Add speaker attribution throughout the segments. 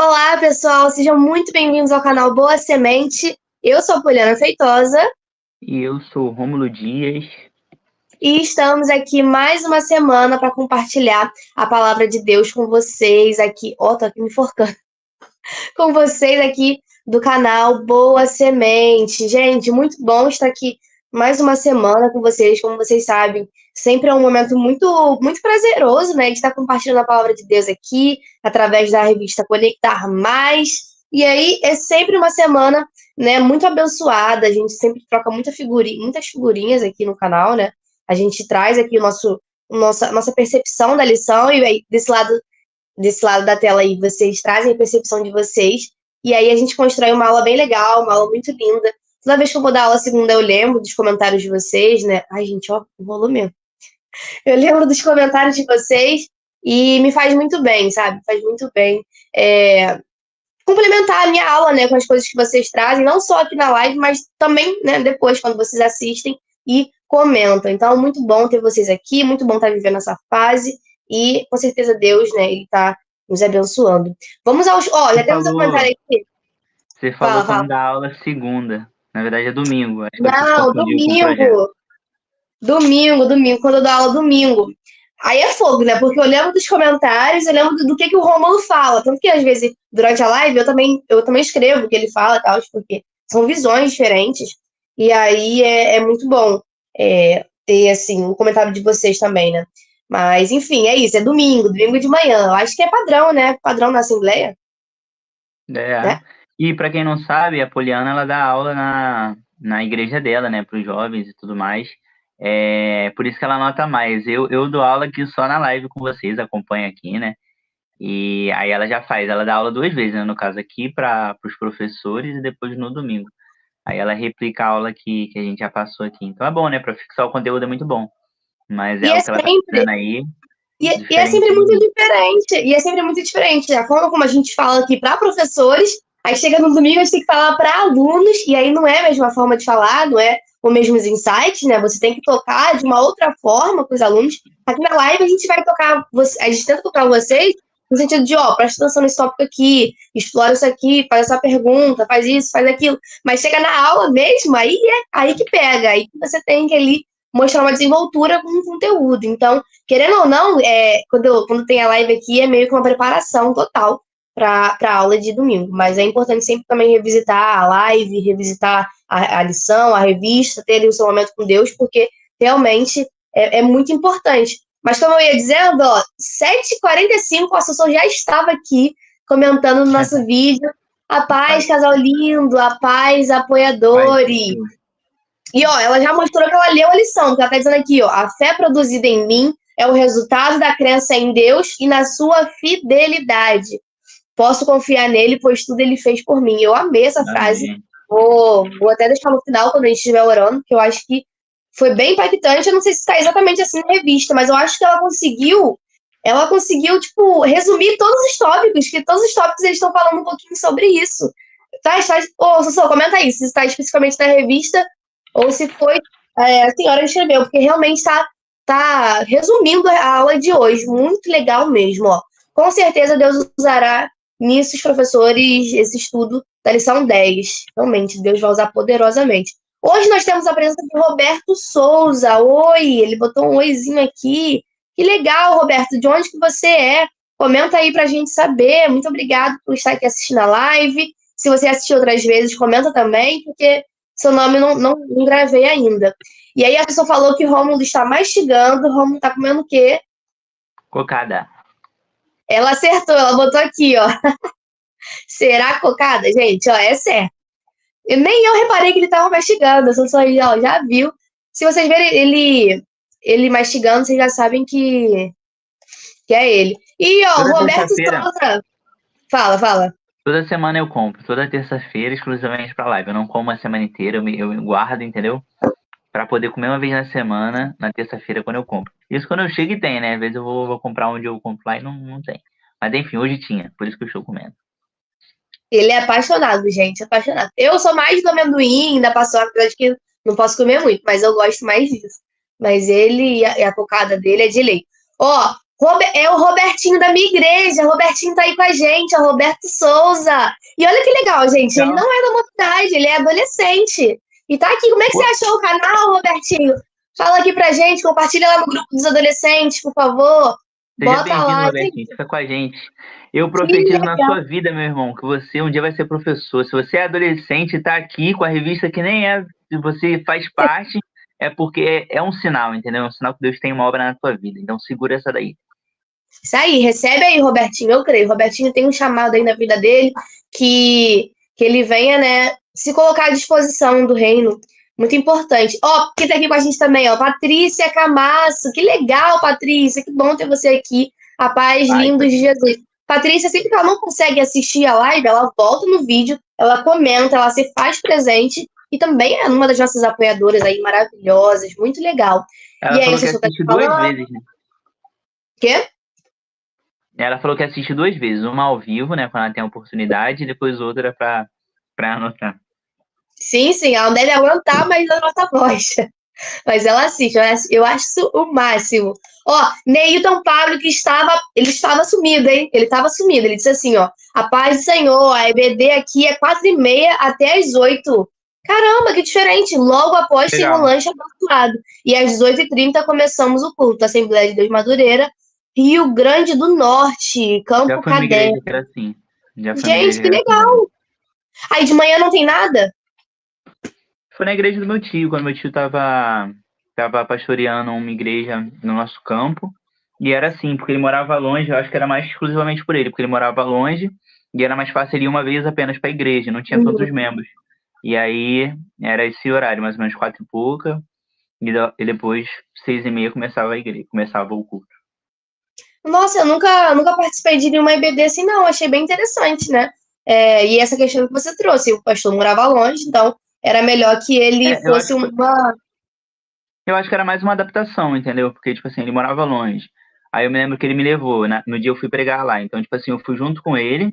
Speaker 1: Olá, pessoal, sejam muito bem-vindos ao canal Boa Semente. Eu sou a Poliana Feitosa
Speaker 2: E eu sou o Rômulo Dias.
Speaker 1: e estamos aqui mais uma semana para compartilhar a palavra de Deus com vocês aqui. Ó, tô aqui me enforcando. Com vocês aqui do canal Boa Semente. Gente, muito bom estar aqui mais uma semana com vocês, como vocês sabem. Sempre é um momento muito prazeroso, né, de estar compartilhando a palavra de Deus aqui, através da revista Conectar Mais. E aí é sempre uma semana, né, muito abençoada. A gente sempre troca muitas figurinhas aqui no canal, né? A gente traz aqui nossa percepção da lição e aí desse lado da tela aí, vocês trazem a percepção de vocês, e aí a gente constrói uma aula bem legal, uma aula muito linda. Toda vez que eu vou dar aula segunda, eu lembro dos comentários de vocês, né? Ai, gente, ó, o volume. Eu lembro dos comentários de vocês e me faz muito bem, sabe? Faz muito bem complementar a minha aula, né, com as coisas que vocês trazem, não só aqui na live, mas também, né, depois, quando vocês assistem e comentam. Então, muito bom ter vocês aqui, muito bom estar vivendo essa fase e, com certeza, Deus, né, ele tá nos abençoando. Vamos aos... Ó, já
Speaker 2: Você
Speaker 1: temos um
Speaker 2: falou,
Speaker 1: comentário aqui.
Speaker 2: você
Speaker 1: Fala,
Speaker 2: falou
Speaker 1: fala.
Speaker 2: quando dá aula segunda. Na verdade é domingo. Acho que você se
Speaker 1: Não,
Speaker 2: confundiu com o projeto.
Speaker 1: domingo, quando eu dou aula domingo. Aí é fogo, né? Porque eu lembro dos comentários, eu lembro do que o Rômulo fala. Tanto que, às vezes, durante a live, eu também escrevo o que ele fala e tal, porque são visões diferentes. E aí é muito bom ter, assim, o comentário de vocês também, né? Mas, enfim, é isso. É domingo de manhã. Eu acho que é padrão, né? Padrão na Assembleia,
Speaker 2: É.
Speaker 1: né?
Speaker 2: E para quem não sabe, a Poliana ela dá aula na igreja dela, né, para os jovens e tudo mais. Por isso que ela nota mais. Eu dou aula aqui só na live com vocês, acompanho aqui, né? E aí ela já faz, ela dá aula duas vezes, né? No caso aqui para os professores e depois no domingo. Aí ela replica a aula que a gente já passou aqui. Então é bom, né? Para fixar o conteúdo é muito bom. Mas é
Speaker 1: E é
Speaker 2: algo que ela tá
Speaker 1: sempre
Speaker 2: fazendo aí,
Speaker 1: E é sempre muito
Speaker 2: diferente.
Speaker 1: diferente. E é sempre muito diferente. A forma como a gente fala aqui para professores, aí chega no domingo a gente tem que falar para alunos, e aí não é a mesma forma de falar, não é os mesmos insights, né? Você tem que tocar de uma outra forma com os alunos. Aqui na live a gente vai tocar, a gente tenta tocar vocês no sentido de, ó, presta atenção nesse tópico aqui, explora isso aqui, faz essa pergunta, faz isso, faz aquilo. Mas chega na aula mesmo, aí é aí que pega, aí que você tem que ali mostrar uma desenvoltura com o conteúdo. Então, querendo ou não, quando tem a live aqui, é meio que uma preparação total para a aula de domingo. Mas é importante sempre também revisitar a live, revisitar a lição, a revista, ter ali o seu momento com Deus, porque realmente é muito importante. Mas como eu ia dizendo, ó, 7h45 o assessor já estava aqui comentando no nosso vídeo. A paz,
Speaker 2: Faz,
Speaker 1: casal lindo, a paz,
Speaker 2: faz
Speaker 1: apoiadores.
Speaker 2: isso.
Speaker 1: E, ó, ela já mostrou que ela leu a lição, que ela tá dizendo aqui, ó, a fé produzida em mim é o resultado da crença em Deus e na sua fidelidade. Posso confiar nele, pois tudo ele fez por mim. Eu amei essa frase.
Speaker 2: Amém.
Speaker 1: Vou até deixar no final, quando a gente estiver orando, que eu acho que foi bem impactante. Eu não sei se está exatamente assim na revista, mas eu acho que ela conseguiu, tipo, resumir todos os tópicos, que todos os tópicos eles estão falando um pouquinho sobre isso. Ô, Sussu, comenta aí, se está especificamente na revista ou se foi a senhora que escreveu, porque realmente está resumindo a aula de hoje. Muito legal mesmo, ó. Com certeza Deus usará nisso os professores, esse estudo da lição 10. Realmente, Deus vai usar poderosamente. Hoje nós temos a presença de Roberto Souza. Oi, ele botou um oizinho aqui. Que legal, Roberto. De onde que você é? Comenta aí pra gente saber. Muito obrigado por estar aqui assistindo a live. Se você assistiu outras vezes, comenta também, porque seu nome não gravei ainda. E aí a pessoa falou que o Rômulo está mastigando. O Rômulo está comendo o quê?
Speaker 2: Cocada.
Speaker 1: Ela acertou, ela botou aqui, ó. Será cocada? Gente, ó, é certo. Nem eu reparei que ele estava mastigando, a só já viu. Se vocês verem ele mastigando, vocês já sabem que é ele. E, ó, o
Speaker 2: Toda
Speaker 1: Roberto
Speaker 2: terça-feira,
Speaker 1: Souza. Fala.
Speaker 2: toda semana eu compro. Toda terça-feira, exclusivamente pra live. Eu não como a semana inteira, eu guardo, entendeu? Pra poder comer uma vez na semana, na terça-feira, quando eu compro. Isso quando eu chego e tem, né? Às vezes eu vou comprar onde eu compro lá e não tem. Mas enfim, hoje tinha, por isso que eu estou comendo.
Speaker 1: Ele é apaixonado, gente, apaixonado. Eu sou mais do amendoim, da paçoca, apesar de que não posso comer muito, mas eu gosto mais disso. Mas ele e a cocada dele é de lei. Ó, É o Robertinho da minha igreja. O Robertinho tá aí com a gente, é o Roberto Souza. E olha que legal, gente. Ele
Speaker 2: Legal.
Speaker 1: não é da mocidade, ele é adolescente. E tá aqui. Como é que você
Speaker 2: Pô,
Speaker 1: achou o canal, Robertinho? Fala aqui pra gente, compartilha lá no grupo dos adolescentes, por favor.
Speaker 2: seja
Speaker 1: Bota
Speaker 2: bem-vindo,
Speaker 1: lá.
Speaker 2: Robertinho. Fica com a gente. Eu
Speaker 1: Que
Speaker 2: profetizo na
Speaker 1: legal.
Speaker 2: sua vida, meu irmão, que você um dia vai ser professor. Se você é adolescente e tá aqui com a revista que nem é, se você faz parte, é porque é um sinal, entendeu? É um sinal que Deus tem uma obra na tua vida. Então segura essa daí.
Speaker 1: Isso aí, recebe aí, Robertinho. Eu creio. Robertinho tem um chamado aí na vida dele que ele venha, né, se colocar à disposição do reino. Muito importante. Ó, quem tá aqui com a gente também, ó, Patrícia Camasso. Que legal, Patrícia. Que bom ter você aqui. A paz,
Speaker 2: Vai,
Speaker 1: lindos de
Speaker 2: Patrícia.
Speaker 1: Jesus. Patrícia, sempre que ela não consegue assistir a live, ela volta no vídeo, ela comenta, ela se faz presente e também é uma das nossas apoiadoras aí maravilhosas. Muito legal. E
Speaker 2: Ela
Speaker 1: aí,
Speaker 2: falou que
Speaker 1: vocês estão
Speaker 2: assiste duas
Speaker 1: falando?
Speaker 2: vezes, né?
Speaker 1: Quê?
Speaker 2: Ela falou que assiste duas vezes, uma ao vivo, né, quando ela tem a oportunidade, e depois outra pra anotar.
Speaker 1: Sim, sim, ela não deve aguentar mais a nossa voz. Mas ela assiste, eu acho isso o máximo. Ó, Neilton Pablo, ele estava sumido, hein? Ele estava sumido. Ele disse assim, ó, a paz do Senhor, a EBD aqui é 4h30 até às 8. Caramba, que diferente. Logo após tem um
Speaker 2: Legal.
Speaker 1: lanche abençoado. E às 18h30 começamos o culto. Assembleia de Deus Madureira, Rio Grande do Norte,
Speaker 2: Já
Speaker 1: Campo
Speaker 2: fui numa igreja
Speaker 1: Cadê.
Speaker 2: que era assim. Já fui numa
Speaker 1: Gente,
Speaker 2: igreja que
Speaker 1: que
Speaker 2: era assim também.
Speaker 1: legal. Aí de manhã não tem nada?
Speaker 2: Foi na igreja do meu tio, quando meu tio tava pastoreando uma igreja no nosso campo. E era assim, porque ele morava longe, eu acho que era mais exclusivamente por ele, porque ele morava longe e era mais fácil ele ir uma vez apenas para a igreja, não tinha todos os membros. E aí era esse horário, mais ou menos 4h pouca, e depois 6h30 começava a igreja, começava o culto.
Speaker 1: Nossa, eu nunca participei de nenhuma EBD assim, não. Achei bem interessante, né? E essa questão que você trouxe, o pastor morava longe, então era melhor que ele
Speaker 2: Eu
Speaker 1: fosse
Speaker 2: acho que
Speaker 1: uma.
Speaker 2: Eu acho que era mais uma adaptação, entendeu? Porque, tipo assim, ele morava longe. Aí eu me lembro que ele me levou, no dia eu fui pregar lá. Então, tipo assim, eu fui junto com ele.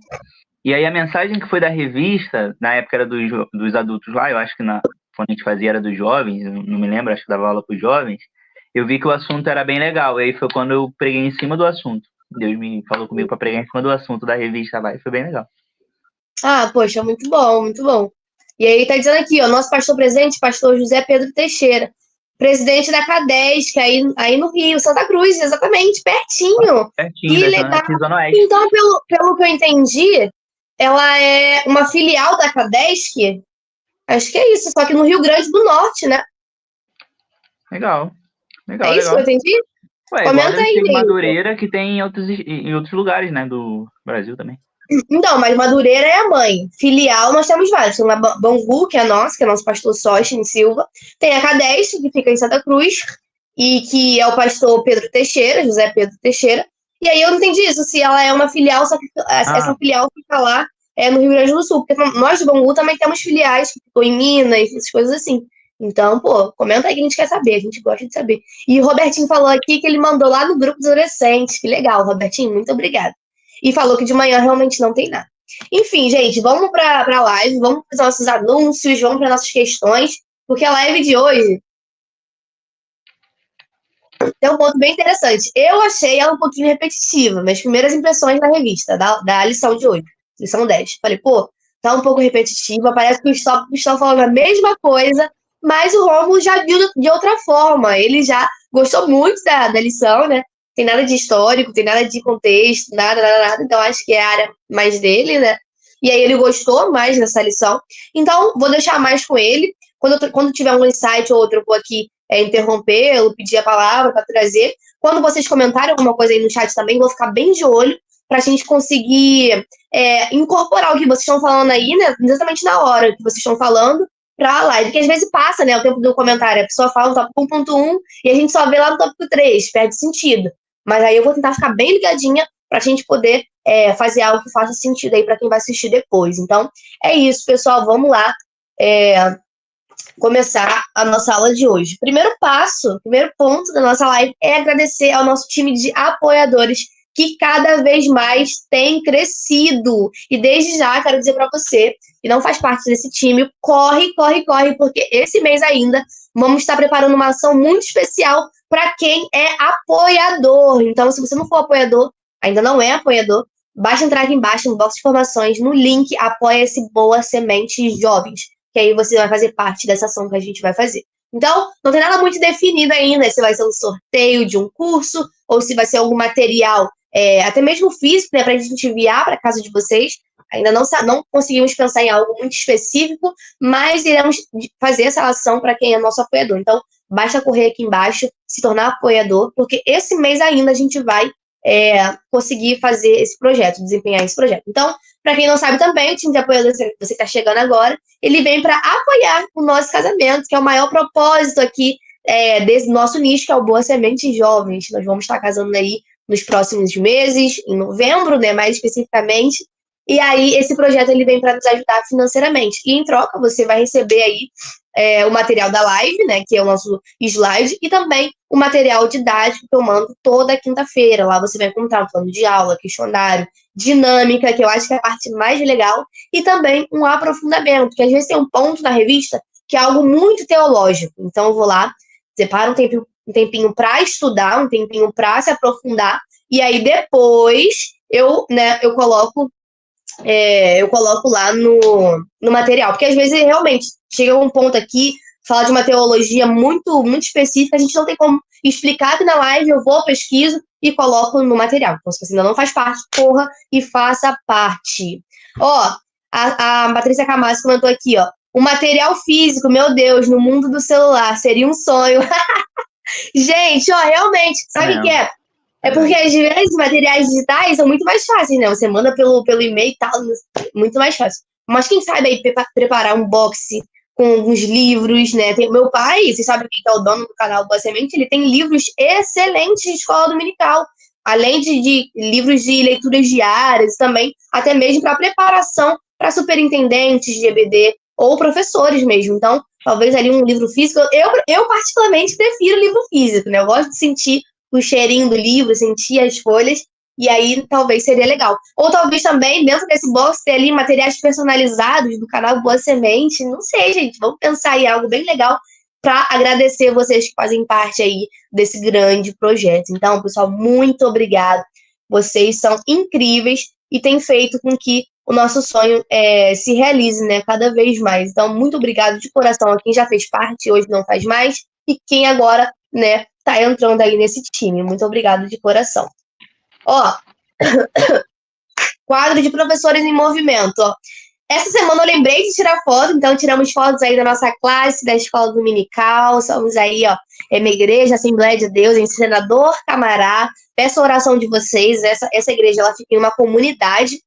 Speaker 2: E aí a mensagem que foi da revista, na época era dos adultos lá, eu acho que quando a gente fazia era dos jovens, eu não me lembro, acho que dava aula para os jovens. Eu vi que o assunto era bem legal. E aí foi quando eu preguei em cima do assunto. Deus me falou comigo para pregar em cima do assunto da revista lá, e foi bem legal.
Speaker 1: Ah, poxa, muito bom, muito bom. E aí tá dizendo aqui, ó, nosso pastor presente, pastor José Pedro Teixeira, presidente da CADES, que aí no Rio, Santa Cruz, exatamente, pertinho.
Speaker 2: Pertinho,
Speaker 1: Que
Speaker 2: da
Speaker 1: legal.
Speaker 2: aqui, Zona Oeste.
Speaker 1: Então, pelo que eu entendi, ela é uma filial da CADESC. Acho que é isso, só que no Rio Grande do Norte, né?
Speaker 2: Legal, legal,
Speaker 1: É isso que eu
Speaker 2: legal.
Speaker 1: entendi?
Speaker 2: Ué, igual
Speaker 1: Comenta
Speaker 2: deve
Speaker 1: aí,
Speaker 2: ter em
Speaker 1: Neilton.
Speaker 2: Madureira, que tem em outros lugares, né, do Brasil também.
Speaker 1: Então, mas Madureira é a mãe. Filial, nós temos vários. Tem a Bangu, que é nossa, que é nosso pastor Sócrates Silva. Tem a Cadeste, que fica em Santa Cruz, e que é o pastor Pedro Teixeira, José Pedro Teixeira. E aí eu não entendi isso, se ela é uma filial, só que essa
Speaker 2: Ah,
Speaker 1: filial fica lá no Rio Grande do Sul. Porque nós de Bangu também temos filiais que ficam em Minas, essas coisas assim. Então, pô, comenta aí que a gente quer saber, a gente gosta de saber. E o Robertinho falou aqui que ele mandou lá no grupo dos adolescentes. Que legal, Robertinho, muito obrigada. E falou que de manhã realmente não tem nada. Enfim, gente, vamos para a live, vamos para os nossos anúncios, vamos para nossas questões, porque a live de hoje tem um ponto bem interessante. Eu achei ela um pouquinho repetitiva, minhas primeiras impressões da revista, da lição de hoje, lição 10. Falei, pô, tá um pouco repetitiva, parece que os tópicos estão falando a mesma coisa, mas o Rômulo já viu de outra forma. Ele já gostou muito da lição, né? Tem nada de histórico, tem nada de contexto, nada. Então acho que é a área mais dele, né? E aí ele gostou mais dessa lição. Então, vou deixar mais com ele. Quando tiver um insight ou outro, eu vou aqui interrompê-lo, pedir a palavra para trazer. Quando vocês comentarem alguma coisa aí no chat também, vou ficar bem de olho para a gente conseguir incorporar o que vocês estão falando aí, né? Exatamente na hora que vocês estão falando, para a live. Porque às vezes passa, né, o tempo do comentário. A pessoa fala no tópico 1.1 e a gente só vê lá no tópico 3, perde sentido. Mas aí eu vou tentar ficar bem ligadinha para a gente poder fazer algo que faça sentido aí para quem vai assistir depois. Então, é isso, pessoal. Vamos lá começar a nossa aula de hoje. Primeiro ponto da nossa live é agradecer ao nosso time de apoiadores que cada vez mais tem crescido. E desde já quero dizer para você que não faz parte desse time, corre, porque esse mês ainda vamos estar preparando uma ação muito especial para quem é apoiador. Então, se você não for apoiador, ainda não é apoiador, basta entrar aqui embaixo no box de informações, no link Apoia-se Boa Semente Jovens, que aí você vai fazer parte dessa ação que a gente vai fazer. Então, não tem nada muito definido ainda se vai ser um sorteio de um curso ou se vai ser algum material, até mesmo físico, né, para a gente enviar para casa de vocês. Ainda não conseguimos pensar em algo muito específico, mas iremos fazer essa ação para quem é nosso apoiador. Então, basta correr aqui embaixo, se tornar apoiador, porque esse mês ainda a gente vai conseguir fazer esse projeto, desempenhar esse projeto. Então, para quem não sabe também, o time de apoiador, você que está chegando agora, ele vem para apoiar o nosso casamento, que é o maior propósito aqui desse nosso nicho, que é o Boa Semente Jovens. Nós vamos estar casando aí nos próximos meses, em novembro, né, mais especificamente. E aí, esse projeto ele vem para nos ajudar financeiramente. E em troca, você vai receber aí o material da live, né, que é o nosso slide, e também o material didático que eu mando toda quinta-feira. Lá você vai encontrar um plano de aula, questionário, dinâmica, que eu acho que é a parte mais legal, e também um aprofundamento, que às vezes tem um ponto na revista que é algo muito teológico. Então, eu vou lá, separo um tempinho para estudar, um tempinho para se aprofundar, e aí depois eu coloco lá no material, porque às vezes realmente chega um ponto aqui, fala de uma teologia muito, muito específica, a gente não tem como explicar aqui na live, eu vou, pesquiso e coloco no material. Então, se você ainda não faz parte, corra e faça parte. Ó, a Patrícia Camacho comentou aqui, ó, o material físico, meu Deus, no mundo do celular, seria um sonho. Gente, ó, realmente, sabe o que é? É porque, às vezes, materiais digitais são muito mais fáceis, né? Você manda pelo e-mail e tal, muito mais fácil. Mas quem sabe aí preparar um box com alguns livros, né? Meu pai, vocês sabem quem é o dono do canal Boa Semente, ele tem livros excelentes de escola dominical. Além de livros de leituras diárias também, até mesmo para preparação para superintendentes de EBD ou professores mesmo. Então, talvez ali um livro físico. Eu particularmente, prefiro livro físico, né? Eu gosto de sentir o cheirinho do livro, sentir as folhas, e aí talvez seria legal. Ou talvez também, dentro desse box, ter ali materiais personalizados do canal Boa Semente, não sei, gente, vamos pensar em algo bem legal para agradecer vocês que fazem parte aí desse grande projeto. Então, pessoal, muito obrigado. Vocês são incríveis e têm feito com que o nosso sonho se realize, né, cada vez mais. Então, muito obrigado de coração a quem já fez parte, hoje não faz mais, e quem agora, né, tá entrando aí nesse time. Muito obrigado de coração. Ó, quadro de professores em movimento, ó. Essa semana eu lembrei de tirar foto, então tiramos fotos aí da nossa classe, da escola dominical, somos aí, ó, minha igreja, Assembleia de Deus, em Senador Camará. Peço a oração de vocês, essa igreja, ela fica em uma comunidade,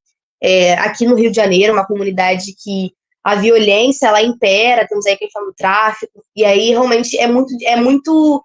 Speaker 1: aqui no Rio de Janeiro, uma comunidade que a violência, ela impera, temos aí a questão do tráfico, e aí realmente é muito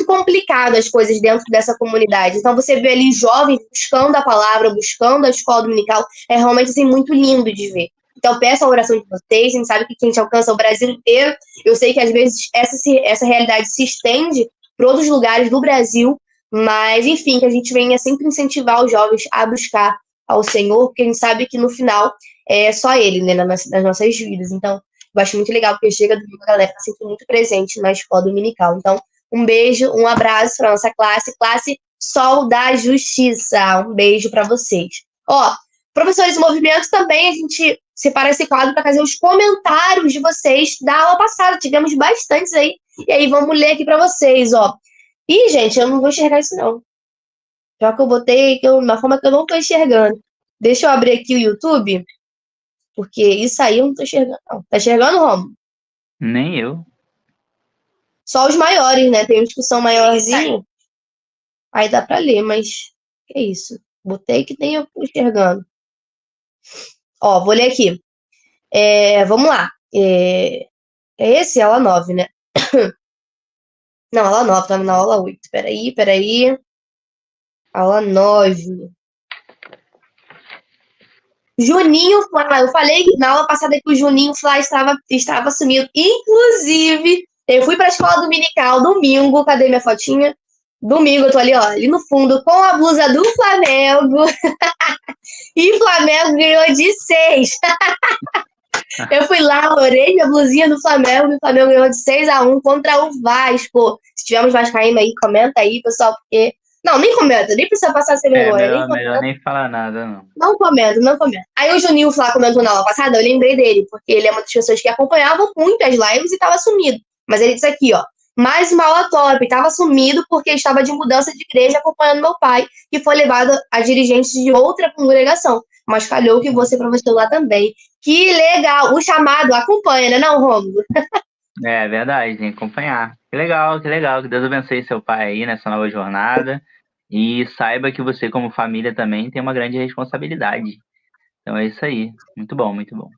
Speaker 1: complicado as coisas dentro dessa comunidade. Então, você vê ali jovens buscando a palavra, buscando a escola dominical, é realmente assim, muito lindo de ver. Então, peço a oração de vocês, a gente sabe que quem te alcança é o Brasil inteiro. Eu sei que, às vezes, essa realidade se estende para outros lugares do Brasil, mas, enfim, que a gente venha sempre incentivar os jovens a buscar ao Senhor, porque a gente sabe que, no final, é só Ele, né, nas nossas vidas. Então, eu acho muito legal, porque chega domingo, a galera está sempre muito presente na escola dominical. Então, um beijo, um abraço para nossa classe Sol da Justiça. Um beijo para vocês. Ó, professores em movimento também, a gente separa esse quadro para fazer os comentários de vocês da aula passada. Tivemos bastantes aí. E aí, vamos ler aqui para vocês, ó. Ih, gente, eu não vou enxergar isso, não. Já que eu botei uma forma que eu não estou enxergando. Deixa eu abrir aqui o YouTube, porque isso aí eu não estou enxergando, não. Tá enxergando, Romo?
Speaker 2: Nem eu.
Speaker 1: Só os maiores, né? Tem uns que são maiorzinhos. Aí dá pra ler, mas que isso? Botei que nem eu enxergando. Ó, vou ler aqui. Vamos lá. Esse é aula 9, né? Não, aula 9, tá na aula 8. Peraí. Aula 9. Juninho Flá. Eu falei na aula passada que o Juninho Flá estava sumido. Inclusive, eu fui pra escola dominical domingo. Cadê minha fotinha? Domingo, eu tô ali, ó, ali no fundo, com a blusa do Flamengo. E o Flamengo ganhou de 6. Eu fui lá, orei minha blusinha do Flamengo, e o Flamengo ganhou de 6-1 contra o Vasco. Se tivermos vascaíno aí, comenta aí, pessoal, porque... Não, nem comenta, nem precisa passar sem vergonha, nem
Speaker 2: Melhor
Speaker 1: comenta.
Speaker 2: nem falar nada, não.
Speaker 1: Não comento, não comento. Aí o Juninho lá comentou na aula passada, eu lembrei dele, porque ele é uma das pessoas que acompanhavam muito as lives e estava sumido. Mas ele disse aqui, ó, mais uma aula top, estava sumido porque estava de mudança de igreja acompanhando meu pai, que foi levado a dirigente de outra congregação. Mas calhou que você professor lá também. Que legal! O chamado acompanha, né, não, Rômulo?
Speaker 2: É verdade, tem que acompanhar. Que legal, que legal. Que Deus abençoe seu pai aí nessa nova jornada. E saiba que você, como família, também tem uma grande responsabilidade. Então é isso aí. Muito bom, muito bom.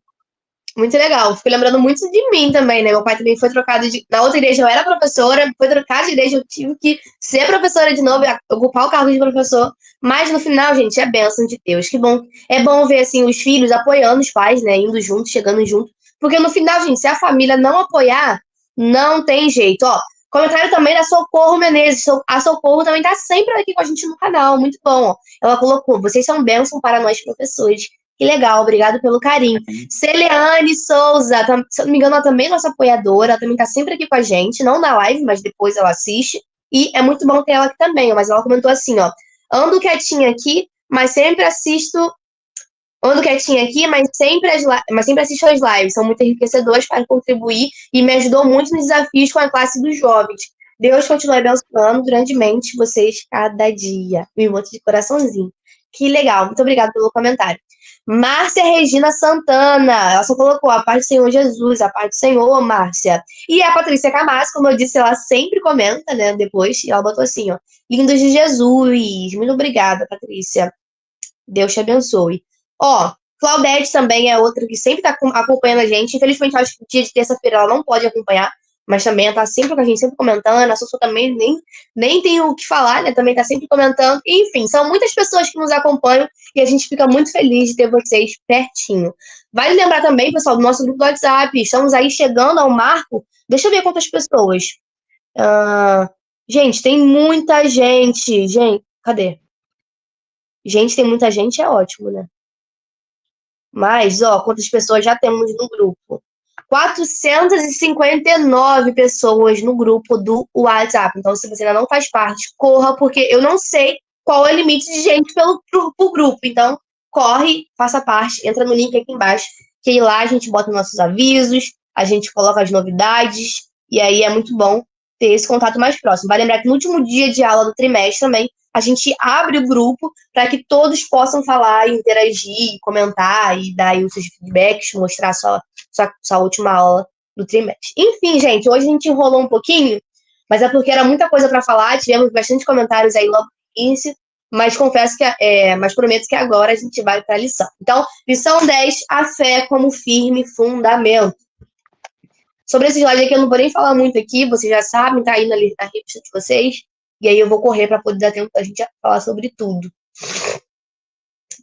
Speaker 1: Muito legal. Fico lembrando muito de mim também, né? Meu pai também foi trocado de... Na outra igreja eu era professora, foi trocar de igreja, eu tive que ser professora de novo, ocupar o cargo de professor. Mas no final, gente, é bênção de Deus. Que bom. É bom ver, assim, os filhos apoiando os pais, né? Indo junto, chegando junto. Porque no final, gente, se a família não apoiar, não tem jeito. Ó, comentário também da Socorro Menezes. A Socorro também tá sempre aqui com a gente no canal. Muito bom, ó. Ela colocou, vocês são bênção para nós professores. Que legal, obrigado pelo carinho. Celiane Souza, se eu não me engano, ela também é nossa apoiadora, ela também tá sempre aqui com a gente, não na live, mas depois ela assiste. E é muito bom ter ela aqui também, mas ela comentou assim, ó, ando quietinha aqui, mas sempre assisto... Ando quietinha aqui, mas sempre assisto as lives, são muito enriquecedoras para contribuir e me ajudou muito nos desafios com a classe dos jovens. Deus continue abençoando grandemente vocês cada dia. Um emoji de coraçãozinho. Que legal, muito obrigada pelo comentário. Márcia Regina Santana, ela só colocou a paz do Senhor Jesus, a paz do Senhor, Márcia. E a Patrícia Camasso, como eu disse, ela sempre comenta, né, depois, e ela botou assim, ó, lindos de Jesus, muito obrigada, Patrícia. Deus te abençoe. Ó, Claudete também é outra que sempre tá acompanhando a gente, infelizmente acho que dia de terça-feira ela não pode acompanhar, mas também tá sempre com a gente, sempre comentando, a Sussu também nem tem o que falar, né, também tá sempre comentando, enfim, são muitas pessoas que nos acompanham e a gente fica muito feliz de ter vocês pertinho. Vale lembrar também, pessoal, do nosso grupo do WhatsApp, estamos aí chegando ao marco, deixa eu ver quantas pessoas. Gente, tem muita gente, cadê? Gente, tem muita gente, é ótimo, né? Mas, ó, quantas pessoas já temos no grupo? 459 pessoas no grupo do WhatsApp. Então, se você ainda não faz parte, corra, porque eu não sei qual é o limite de gente pro grupo. Então, corre, faça parte, entra no link aqui embaixo, que aí lá a gente bota nossos avisos, a gente coloca as novidades, e aí é muito bom ter esse contato mais próximo. Vai lembrar que no último dia de aula do trimestre também, a gente abre o grupo para que todos possam falar, interagir, comentar e dar aí os seus feedbacks, mostrar sua última aula do trimestre. Enfim, gente, hoje a gente enrolou um pouquinho, mas é porque era muita coisa para falar, tivemos bastante comentários aí logo no início, mas confesso que mas prometo que agora a gente vai para a lição. Então, lição 10, a fé como firme fundamento. Sobre esse slide aqui eu não vou nem falar muito aqui, vocês já sabem, tá aí na revista de vocês. E aí eu vou correr para poder dar tempo da gente falar sobre tudo.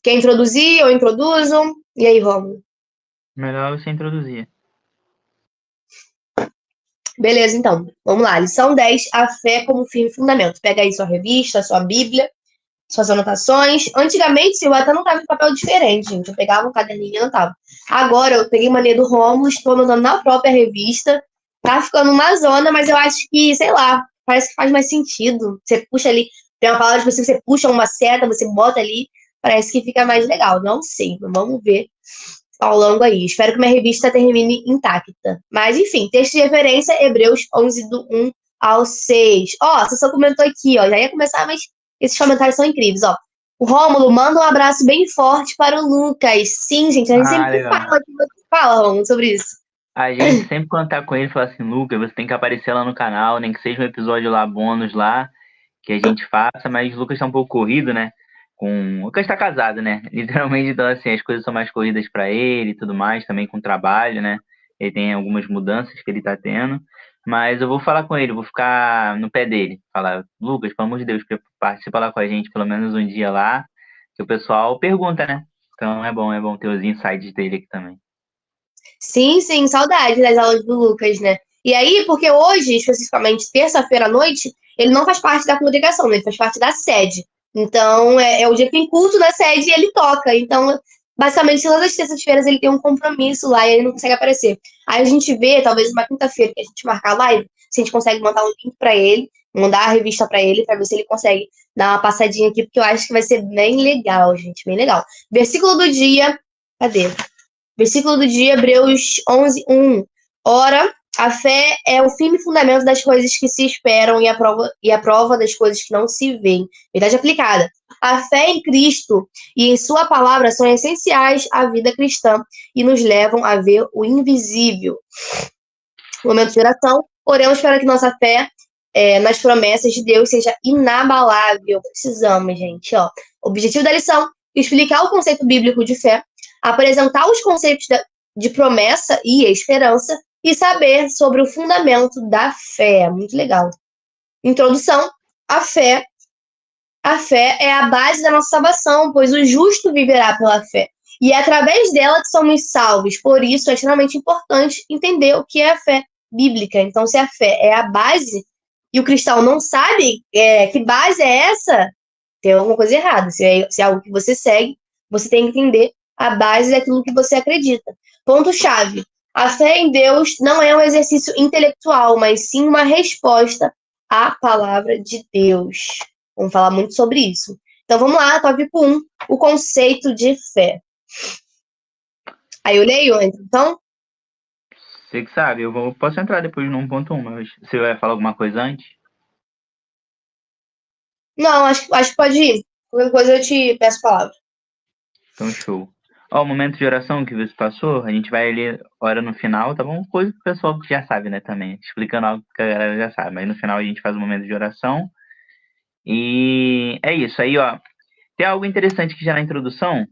Speaker 1: Quer introduzir? Eu introduzo? E aí, Rômulo?
Speaker 2: Melhor você introduzir.
Speaker 1: Beleza, então. Vamos lá. Lição 10, a fé como firme fundamento. Pega aí sua revista, sua bíblia, suas anotações. Antigamente, eu até não tava em papel diferente, gente. Eu pegava um caderninho e anotava. Agora, eu peguei mania do Rômulo, estou anotando na própria revista. Tá ficando uma zona, mas eu acho que, sei lá, parece que faz mais sentido. Você puxa ali, tem uma palavra específica, você puxa uma seta, você bota ali, parece que fica mais legal. Não sei, vamos ver ao longo aí. Espero que minha revista termine intacta. Mas, enfim, texto de referência, Hebreus 11, do 1 ao 6. Ó, você só comentou aqui, ó, já ia começar, mas esses comentários são incríveis, ó. O Rômulo manda um abraço bem forte para o Lucas. Sim, gente, a gente sempre fala aqui. Fala, Rômulo, sobre isso.
Speaker 2: A gente sempre, quando tá com ele, fala assim, Lucas, você tem que aparecer lá no canal, nem que seja um episódio lá, bônus lá, que a gente faça, mas o Lucas tá um pouco corrido, né? O Lucas tá casado, né? Literalmente, então, assim, as coisas são mais corridas para ele e tudo mais, também com o trabalho, né? Ele tem algumas mudanças que ele tá tendo, mas eu vou falar com ele, vou ficar no pé dele, falar, Lucas, pelo amor de Deus, participa lá com a gente pelo menos um dia lá, que o pessoal pergunta, né? Então é bom ter os insights dele aqui também.
Speaker 1: Sim, saudade das aulas do Lucas, né? E aí, porque hoje, especificamente, terça-feira à noite, ele não faz parte da congregação, né? Ele faz parte da sede. Então, é o dia que tem culto na sede e ele toca. Então, Basicamente, todas as terças-feiras ele tem um compromisso lá e ele não consegue aparecer. Aí a gente vê, talvez uma quinta-feira que a gente marcar a live, se a gente consegue mandar um link pra ele, mandar a revista pra ele, pra ver se ele consegue dar uma passadinha aqui, porque eu acho que vai ser bem legal, gente, bem legal. Versículo do dia, cadê? Versículo do dia, Hebreus 11:1. Ora, a fé é o firme fundamento das coisas que se esperam e a prova das coisas que não se veem. Verdade aplicada. A fé em Cristo e em sua palavra são essenciais à vida cristã e nos levam a ver o invisível. Momento de oração. Oremos para que nossa fé nas promessas de Deus seja inabalável. Precisamos, gente. Ó. Objetivo da lição: explicar o conceito bíblico de fé, apresentar os conceitos de promessa e esperança e saber sobre o fundamento da fé. Muito legal. Introdução: a fé é a base da nossa salvação, pois o justo viverá pela fé. E é através dela que somos salvos. Por isso, é extremamente importante entender o que é a fé bíblica. Então, se a fé é a base e o cristão não sabe que base é essa, tem alguma coisa errada. Se é algo que você segue, você tem que entender a base daquilo que você acredita. Ponto-chave. A fé em Deus não é um exercício intelectual, mas sim uma resposta à palavra de Deus. Vamos falar muito sobre isso. Então, vamos lá, tópico 1, o conceito de fé. Aí eu leio a introdução?
Speaker 2: Você que sabe, posso entrar depois no 1.1, mas você vai falar alguma coisa antes?
Speaker 1: Não, acho que pode ir. Qualquer coisa eu te peço a palavra.
Speaker 2: Então, show. Ó, o momento de oração que você passou, a gente vai ler hora no final, tá bom? Coisa que o pessoal já sabe, né, também. Explicando algo que a galera já sabe. Mas no final a gente faz o momento de oração. E é isso. Aí, ó, tem algo interessante que já na introdução,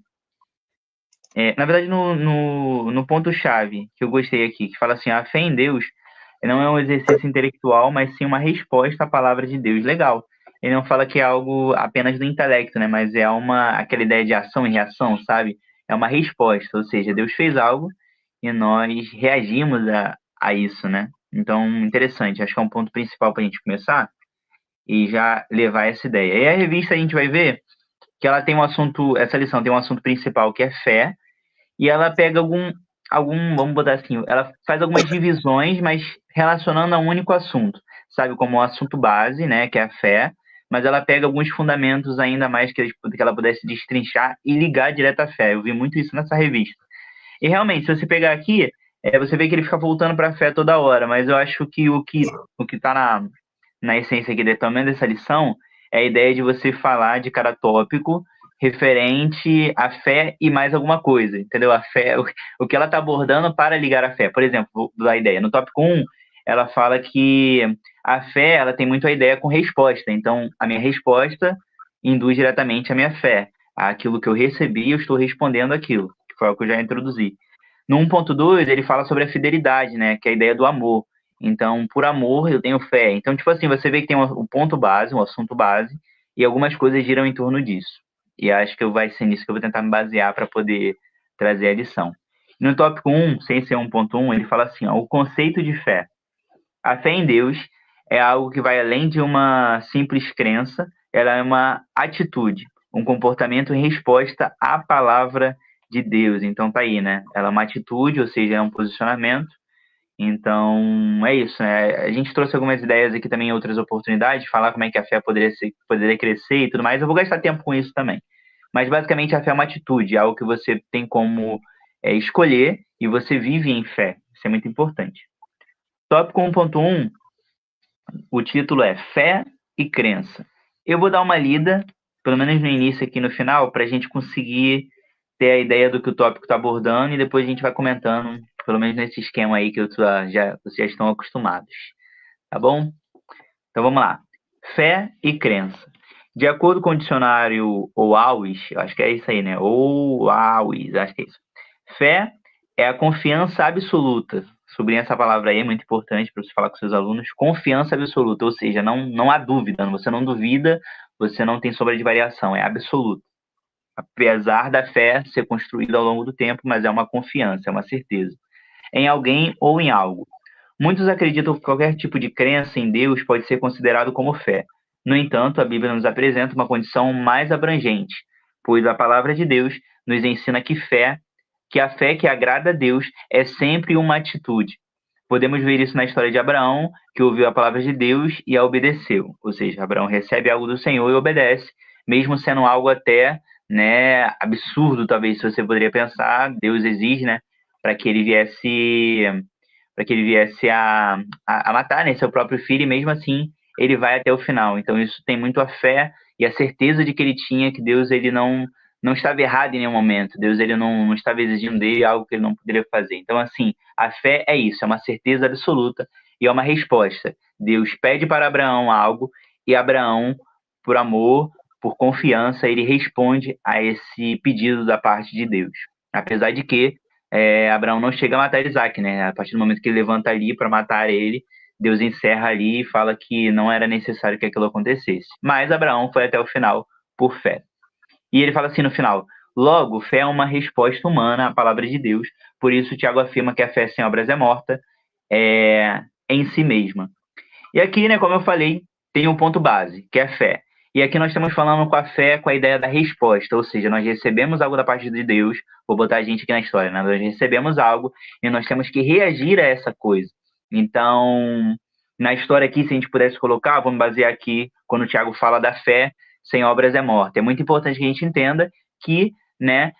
Speaker 2: na verdade no ponto-chave que eu gostei aqui, que fala assim, a fé em Deus não é um exercício intelectual, mas sim uma resposta à palavra de Deus. Legal. Ele não fala que é algo apenas do intelecto, né? Mas é aquela ideia de ação e reação, sabe? É uma resposta, ou seja, Deus fez algo e nós reagimos a isso, né? Então, interessante. Acho que é um ponto principal para a gente começar e já levar essa ideia. E a revista a gente vai ver que ela tem um assunto, essa lição tem um assunto principal que é fé, e ela pega vamos botar assim, ela faz algumas divisões, mas relacionando a um único assunto, sabe, como o assunto base, né, que é a fé, mas ela pega alguns fundamentos ainda mais que ela pudesse destrinchar e ligar direto à fé. Eu vi muito isso nessa revista. E realmente, se você pegar aqui, você vê que ele fica voltando para a fé toda hora, mas eu acho que o que está na essência aqui também dessa lição é a ideia de você falar de cada tópico referente à fé e mais alguma coisa, entendeu? A fé, o que ela está abordando para ligar à fé. Por exemplo, vou dar a ideia. No tópico 1, ela fala que a fé, ela tem muito a ideia com resposta. Então, a minha resposta induz diretamente a minha fé. Aquilo que eu recebi, eu estou respondendo aquilo, que foi o que eu já introduzi. No 1.2, ele fala sobre a fidelidade, né? Que é a ideia do amor. Então, por amor, eu tenho fé. Então, tipo assim, você vê que tem um ponto base, um assunto base, e algumas coisas giram em torno disso. E acho que vai ser nisso que eu vou tentar me basear para poder trazer a lição. No tópico 1, sem ser 1.1, ele fala assim, ó, o conceito de fé. A fé em Deus é algo que vai além de uma simples crença, ela é uma atitude, um comportamento em resposta à palavra de Deus. Então tá aí, né? Ela é uma atitude, ou seja, é um posicionamento. Então, é isso, né? A gente trouxe algumas ideias aqui também em outras oportunidades, falar como é que a fé poderia crescer e tudo mais. Eu vou gastar tempo com isso também. Mas, basicamente, a fé é uma atitude, algo que você tem como escolher e você vive em fé. Isso é muito importante. Tópico 1.1, o título é Fé e Crença. Eu vou dar uma lida, pelo menos no início aqui no final, para a gente conseguir ter a ideia do que o tópico está abordando e depois a gente vai comentando, pelo menos nesse esquema aí que vocês já estão acostumados. Tá bom? Então vamos lá. Fé e crença. De acordo com o dicionário OAuS, acho que é isso aí, né? OAuS, acho que é isso. Fé é a confiança absoluta. Sublinha essa palavra aí, é muito importante para você falar com seus alunos. Confiança absoluta, ou seja, não há dúvida. Você não duvida, você não tem sombra de variação, é absoluto. Apesar da fé ser construída ao longo do tempo, mas é uma confiança, é uma certeza. Em alguém ou em algo. Muitos acreditam que qualquer tipo de crença em Deus pode ser considerado como fé. No entanto, a Bíblia nos apresenta uma condição mais abrangente, pois a palavra de Deus nos ensina que a fé que agrada a Deus é sempre uma atitude. Podemos ver isso na história de Abraão, que ouviu a palavra de Deus e a obedeceu. Ou seja, Abraão recebe algo do Senhor e obedece, mesmo sendo algo até, né, absurdo, talvez, se você poderia pensar. Deus exige, né, para que ele viesse a matar, né, seu próprio filho, e mesmo assim ele vai até o final. Então isso tem muito a fé e a certeza de que ele tinha que Deus ele não estava errado em nenhum momento. Deus ele não estava exigindo dele algo que ele não poderia fazer. Então, assim, a fé é isso, é uma certeza absoluta e é uma resposta. Deus pede para Abraão algo e Abraão, por amor, por confiança, ele responde a esse pedido da parte de Deus. Apesar de que Abraão não chega a matar Isaac, né? A partir do momento que ele levanta ali para matar ele, Deus encerra ali e fala que não era necessário que aquilo acontecesse. Mas Abraão foi até o final por fé. E ele fala assim no final: logo, fé é uma resposta humana à palavra de Deus, por isso Tiago afirma que a fé sem obras é morta em si mesma. E aqui, né, como eu falei, tem um ponto base, que é a fé. E aqui nós estamos falando com a fé, com a ideia da resposta, ou seja, nós recebemos algo da parte de Deus, vou botar a gente aqui na história, né? Nós recebemos algo e nós temos que reagir a essa coisa. Então, na história aqui, se a gente pudesse colocar, vamos basear aqui, quando o Tiago fala da fé, sem obras é morta. É muito importante que a gente entenda que, né,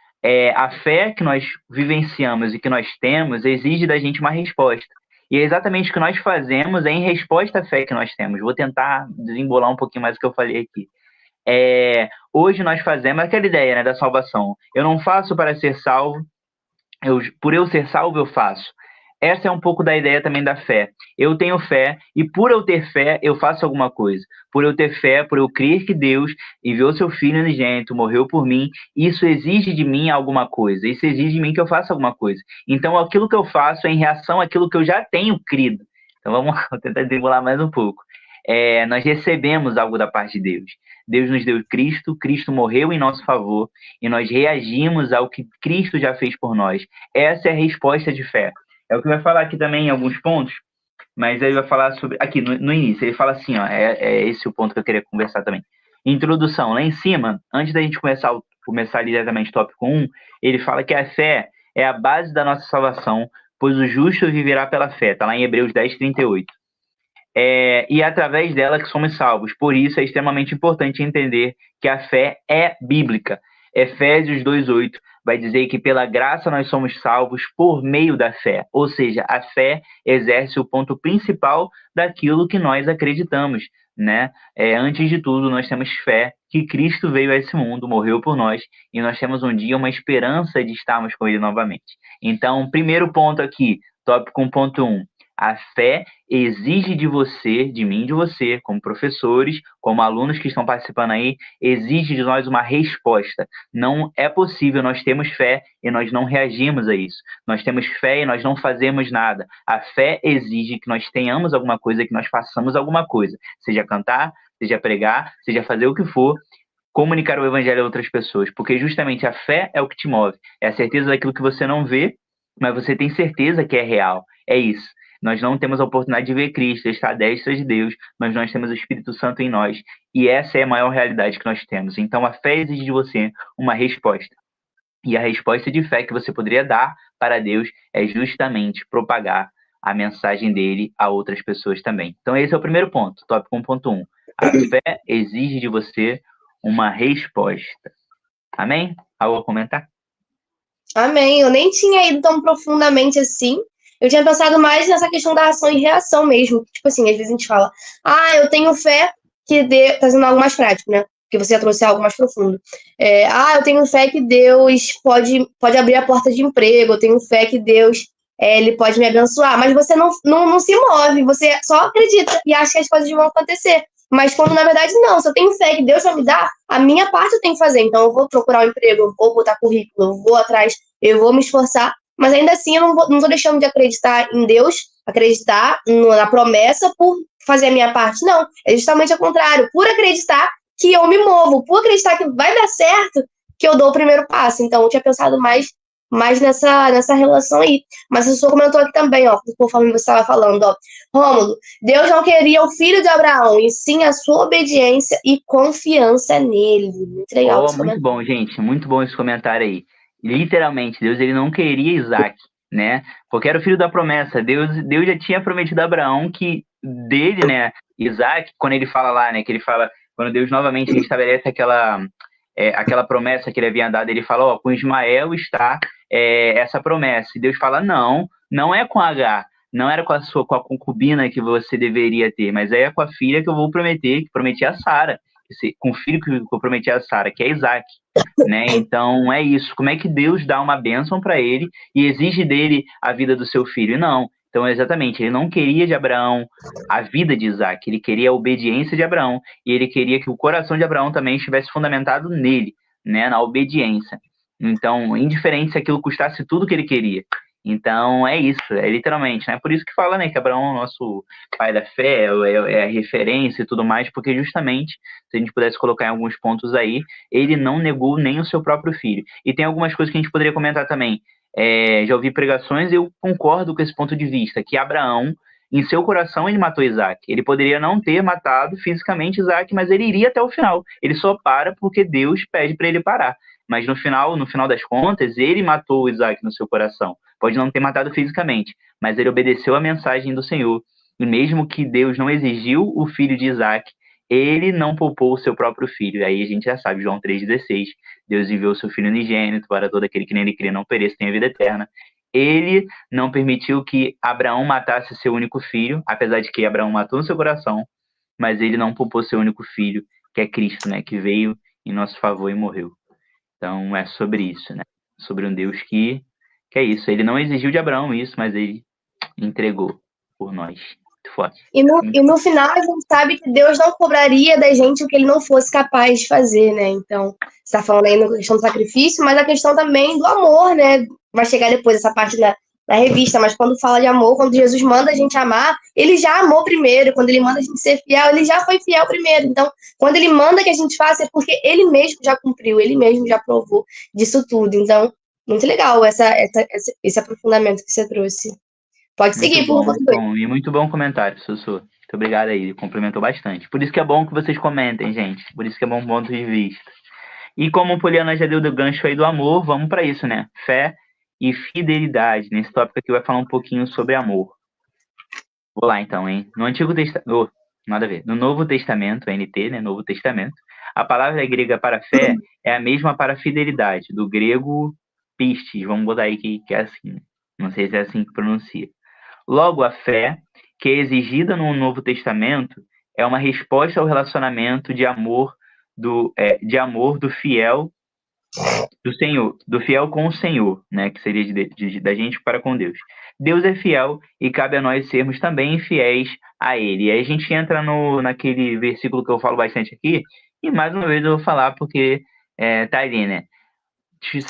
Speaker 2: a fé que nós vivenciamos e que nós temos exige da gente uma resposta. E é exatamente o que nós fazemos em resposta à fé que nós temos. Vou tentar desembolar um pouquinho mais o que eu falei aqui. Hoje nós fazemos aquela ideia, né, da salvação. Eu não faço para ser salvo, por eu ser salvo eu faço. Essa é um pouco da ideia também da fé. Eu tenho fé e por eu ter fé eu faço alguma coisa. Por eu ter fé, por eu crer que Deus enviou seu Filho unigênito, morreu por mim, isso exige de mim alguma coisa. Isso exige de mim que eu faça alguma coisa. Então aquilo que eu faço é em reação àquilo que eu já tenho crido. Então vamos tentar desenrolar mais um pouco. Nós recebemos algo da parte de Deus. Deus nos deu Cristo, Cristo morreu em nosso favor e nós reagimos ao que Cristo já fez por nós. Essa é a resposta de fé. É o que vai falar aqui também em alguns pontos, mas ele vai falar sobre... Aqui, no início, ele fala assim, ó, é esse o ponto que eu queria conversar também. Introdução, lá em cima, antes da gente começar diretamente tópico 1, ele fala que a fé é a base da nossa salvação, pois o justo viverá pela fé. Está lá em Hebreus 10, 38. E é através dela que somos salvos. Por isso, é extremamente importante entender que a fé é bíblica. Efésios 2,8 vai dizer que pela graça nós somos salvos por meio da fé. Ou seja, a fé exerce o ponto principal daquilo que nós acreditamos, né? Antes de tudo, nós temos fé que Cristo veio a esse mundo, morreu por nós, e nós temos um dia uma esperança de estarmos com Ele novamente. Então, primeiro ponto aqui, tópico 1.1. A fé exige de você, de mim, de você, como professores, como alunos que estão participando aí, exige de nós uma resposta. Não é possível nós termos fé e nós não reagimos a isso. Nós temos fé e nós não fazemos nada. A fé exige que nós tenhamos alguma coisa, que nós façamos alguma coisa. Seja cantar, seja pregar, seja fazer o que for, comunicar o evangelho a outras pessoas. Porque justamente a fé é o que te move. É a certeza daquilo que você não vê, mas você tem certeza que é real. É isso. Nós não temos a oportunidade de ver Cristo, estar à destra de Deus, mas nós temos o Espírito Santo em nós. E essa é a maior realidade que nós temos. Então, a fé exige de você uma resposta. E a resposta de fé que você poderia dar para Deus é justamente propagar a mensagem dele a outras pessoas também. Então, esse é o primeiro ponto, tópico 1.1. A fé exige de você uma resposta. Amém? Algo a comentar?
Speaker 1: Amém. Eu nem tinha ido tão profundamente assim. Eu tinha pensado mais nessa questão da ação e reação mesmo. Tipo assim, às vezes a gente fala, eu tenho fé que Deus... Tá sendo algo mais prático, né? Porque você já trouxe algo mais profundo. Eu tenho fé que Deus pode abrir a porta de emprego. Eu tenho fé que Deus ele pode me abençoar. Mas você não se move. Você só acredita e acha que as coisas vão acontecer. Mas quando, na verdade, não. Se eu tenho fé que Deus vai me dar, a minha parte eu tenho que fazer. Então, eu vou procurar um emprego, eu vou botar currículo, eu vou atrás, eu vou me esforçar. Mas ainda assim, eu não tô deixando de acreditar em Deus, acreditar na promessa por fazer a minha parte. Não, é justamente ao contrário. Por acreditar que eu me movo, por acreditar que vai dar certo, que eu dou o primeiro passo. Então, eu tinha pensado mais nessa relação aí. Mas o senhor comentou aqui também, ó, conforme você estava falando, ó. Rômulo, Deus não queria o filho de Abraão, e sim a sua obediência e confiança nele. Muito legal esse
Speaker 2: Muito
Speaker 1: comentário.
Speaker 2: bom, gente. Muito bom esse comentário aí. literalmente, Deus ele não queria Isaac, né? Porque era o filho da promessa. Deus já tinha prometido a Abraão que dele, né, Isaac, quando ele fala lá, né, que ele fala, quando Deus novamente restabelece aquela promessa que ele havia dado, ele fala, ó, com Ismael está essa promessa. E Deus fala, não é com Agar, não era com a concubina que você deveria ter, mas é com a filha que eu vou prometer, que prometi a Sara, com o filho que eu prometi a Sara, que é Isaac. Né? Então é isso. Como é que Deus dá uma bênção para ele e exige dele a vida do seu filho? Não. Então, exatamente, ele não queria de Abraão a vida de Isaac, ele queria a obediência de Abraão e ele queria que o coração de Abraão também estivesse fundamentado nele, né? Na obediência. Então, indiferente se aquilo custasse tudo que ele queria. Então, é isso, é literalmente, né? Por isso que fala, né, que Abraão é o nosso pai da fé, é a referência e tudo mais, porque justamente, se a gente pudesse colocar em alguns pontos aí, ele não negou nem o seu próprio filho. E tem algumas coisas que a gente poderia comentar também. Já ouvi pregações e eu concordo com esse ponto de vista, que Abraão, em seu coração, ele matou Isaac. Ele poderia não ter matado fisicamente Isaac, mas ele iria até o final. Ele só para porque Deus pede para ele parar. Mas no final das contas, ele matou Isaac no seu coração. Pode não ter matado fisicamente, mas ele obedeceu a mensagem do Senhor. E mesmo que Deus não exigiu o filho de Isaac, ele não poupou o seu próprio filho. E aí a gente já sabe, João 3,16, Deus enviou o seu filho unigênito para todo aquele que nele crê não pereça, tenha vida eterna. Ele não permitiu que Abraão matasse seu único filho, apesar de que Abraão matou no seu coração, mas ele não poupou seu único filho, que é Cristo, né, que veio em nosso favor e morreu. Então é sobre isso, né? Sobre um Deus que é isso. Ele não exigiu de Abraão isso, mas ele entregou por nós. Muito forte.
Speaker 1: E no final a gente sabe que Deus não cobraria da gente o que ele não fosse capaz de fazer, né? Então, você está falando aí na questão do sacrifício, mas a questão também do amor, né? Vai chegar depois essa parte na revista, mas quando fala de amor, quando Jesus manda a gente amar, ele já amou primeiro. Quando ele manda a gente ser fiel, ele já foi fiel primeiro. Então, quando ele manda que a gente faça, é porque ele mesmo já cumpriu, ele mesmo já provou disso tudo. Então, muito legal esse aprofundamento que você trouxe. Pode seguir, por favor.
Speaker 2: E muito bom comentário, Sussu. Muito obrigado aí, complementou bastante. Por isso que é bom que vocês comentem, gente. Por isso que é bom ponto de vista. E como o Poliana já deu do gancho aí do amor, vamos para isso, né? Fé e fidelidade. Nesse tópico aqui vai falar um pouquinho sobre amor. Vou lá então, hein? No Antigo Testamento, nada a ver. No Novo Testamento, NT, né? Novo Testamento, a palavra grega para fé é a mesma para fidelidade, do grego pistis. Vamos botar aí que é assim. Não sei se é assim que pronuncia. Logo, a fé, que é exigida no Novo Testamento, é uma resposta ao relacionamento de amor do fiel do Senhor, do fiel com o Senhor, né? Que seria da gente para com Deus. Deus é fiel e cabe a nós sermos também fiéis a Ele. E aí a gente entra naquele versículo que eu falo bastante aqui, e mais uma vez eu vou falar porque tá ali, né? 2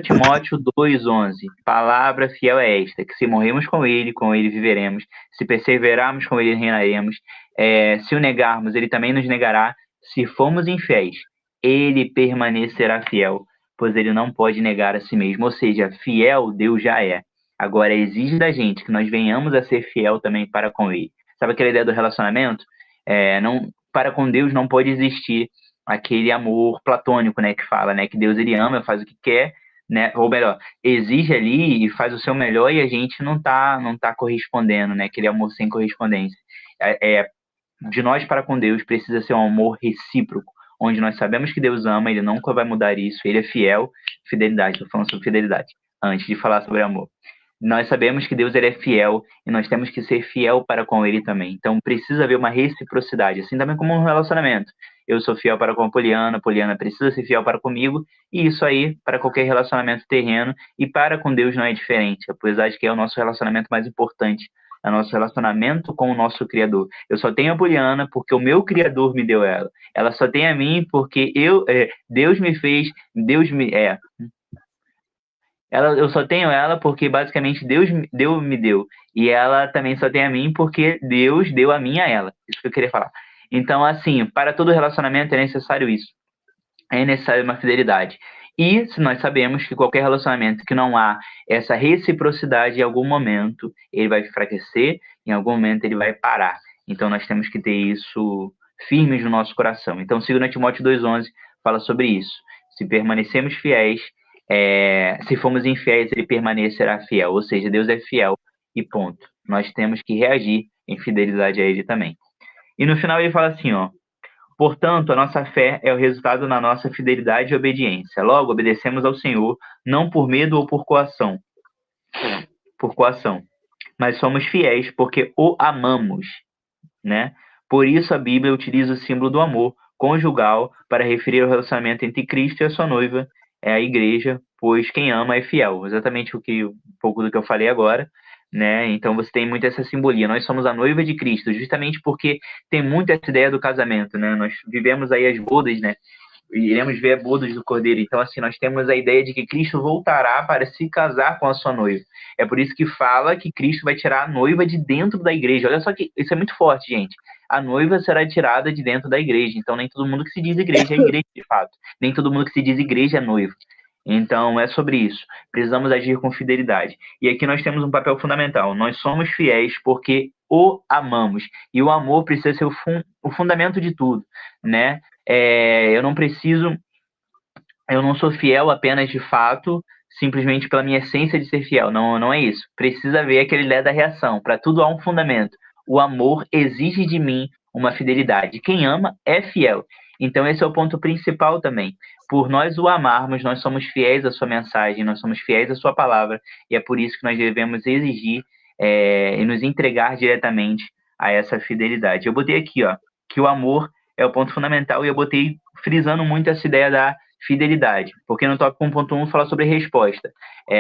Speaker 2: Timóteo 2,11, palavra fiel é esta, que se morrermos com ele viveremos, se perseverarmos com ele reinaremos, se o negarmos, ele também nos negará, se formos infiéis, ele permanecerá fiel, pois ele não pode negar a si mesmo, ou seja, fiel Deus já é. Agora exige da gente que nós venhamos a ser fiel também para com ele. Sabe aquela ideia do relacionamento? Para com Deus não pode existir aquele amor platônico, né, que fala, né, que Deus ele ama, faz o que quer, né, ou melhor, exige ali e faz o seu melhor e a gente não tá correspondendo, né, aquele amor sem correspondência. De nós para com Deus precisa ser um amor recíproco, onde nós sabemos que Deus ama, ele nunca vai mudar isso, ele é fiel, fidelidade, estou falando sobre fidelidade, antes de falar sobre amor. Nós sabemos que Deus ele é fiel e nós temos que ser fiel para com ele também. Então precisa haver uma reciprocidade, assim também como um relacionamento. Eu sou fiel para com a Poliana precisa ser fiel para comigo, e isso aí para qualquer relacionamento terreno, e para com Deus não é diferente, apesar de que é o nosso relacionamento mais importante, é o nosso relacionamento com o nosso Criador. Eu só tenho a Poliana porque o meu Criador me deu ela. Ela só tem a mim porque Deus me fez, eu só tenho ela porque basicamente Deus me deu. E ela também só tem a mim porque Deus deu a mim a ela. Isso que eu queria falar. Então, assim, para todo relacionamento é necessário isso. É necessário uma fidelidade. E se nós sabemos que qualquer relacionamento que não há essa reciprocidade, em algum momento ele vai enfraquecer, em algum momento ele vai parar. Então nós temos que ter isso firme no nosso coração. Então 2 Timóteo 2,11 fala sobre isso. Se permanecemos fiéis, Se formos infiéis, ele permanecerá fiel. Ou seja, Deus é fiel e ponto. Nós temos que reagir em fidelidade a ele também. E no final ele fala assim, ó: portanto, a nossa fé é o resultado da nossa fidelidade e obediência. Logo, obedecemos ao Senhor, não por medo ou por coação, mas somos fiéis porque o amamos, né? Por isso a Bíblia utiliza o símbolo do amor conjugal para referir ao relacionamento entre Cristo e a sua noiva, é a igreja, pois quem ama é fiel. Exatamente um pouco do que eu falei agora, né? Então você tem muito essa simbolia. Nós somos a noiva de Cristo, justamente porque tem muito essa ideia do casamento, né? Nós vivemos aí as bodas, né? Iremos ver bodas do Cordeiro. Então, assim, nós temos a ideia de que Cristo voltará para se casar com a sua noiva. É por isso que fala que Cristo vai tirar a noiva de dentro da igreja. Olha só que isso é muito forte, gente. A noiva será tirada de dentro da igreja. Então, nem todo mundo que se diz igreja é igreja, de fato. Nem todo mundo que se diz igreja é noivo. Então, é sobre isso. Precisamos agir com fidelidade. E aqui nós temos um papel fundamental. Nós somos fiéis porque o amamos. E o amor precisa ser o fundamento de tudo, né? Eu não sou fiel apenas de fato, simplesmente pela minha essência de ser fiel. Não, não é isso. Precisa ver aquele ideia da reação. Para tudo há um fundamento. O amor exige de mim uma fidelidade. Quem ama é fiel. Então esse é o ponto principal também. Por nós o amarmos, nós somos fiéis à sua mensagem, nós somos fiéis à sua palavra, e é por isso que nós devemos exigir e nos entregar diretamente a essa fidelidade. Eu botei aqui, ó, que o amor é o ponto fundamental, e eu botei frisando muito essa ideia da fidelidade, porque no tópico 1.1 fala sobre resposta.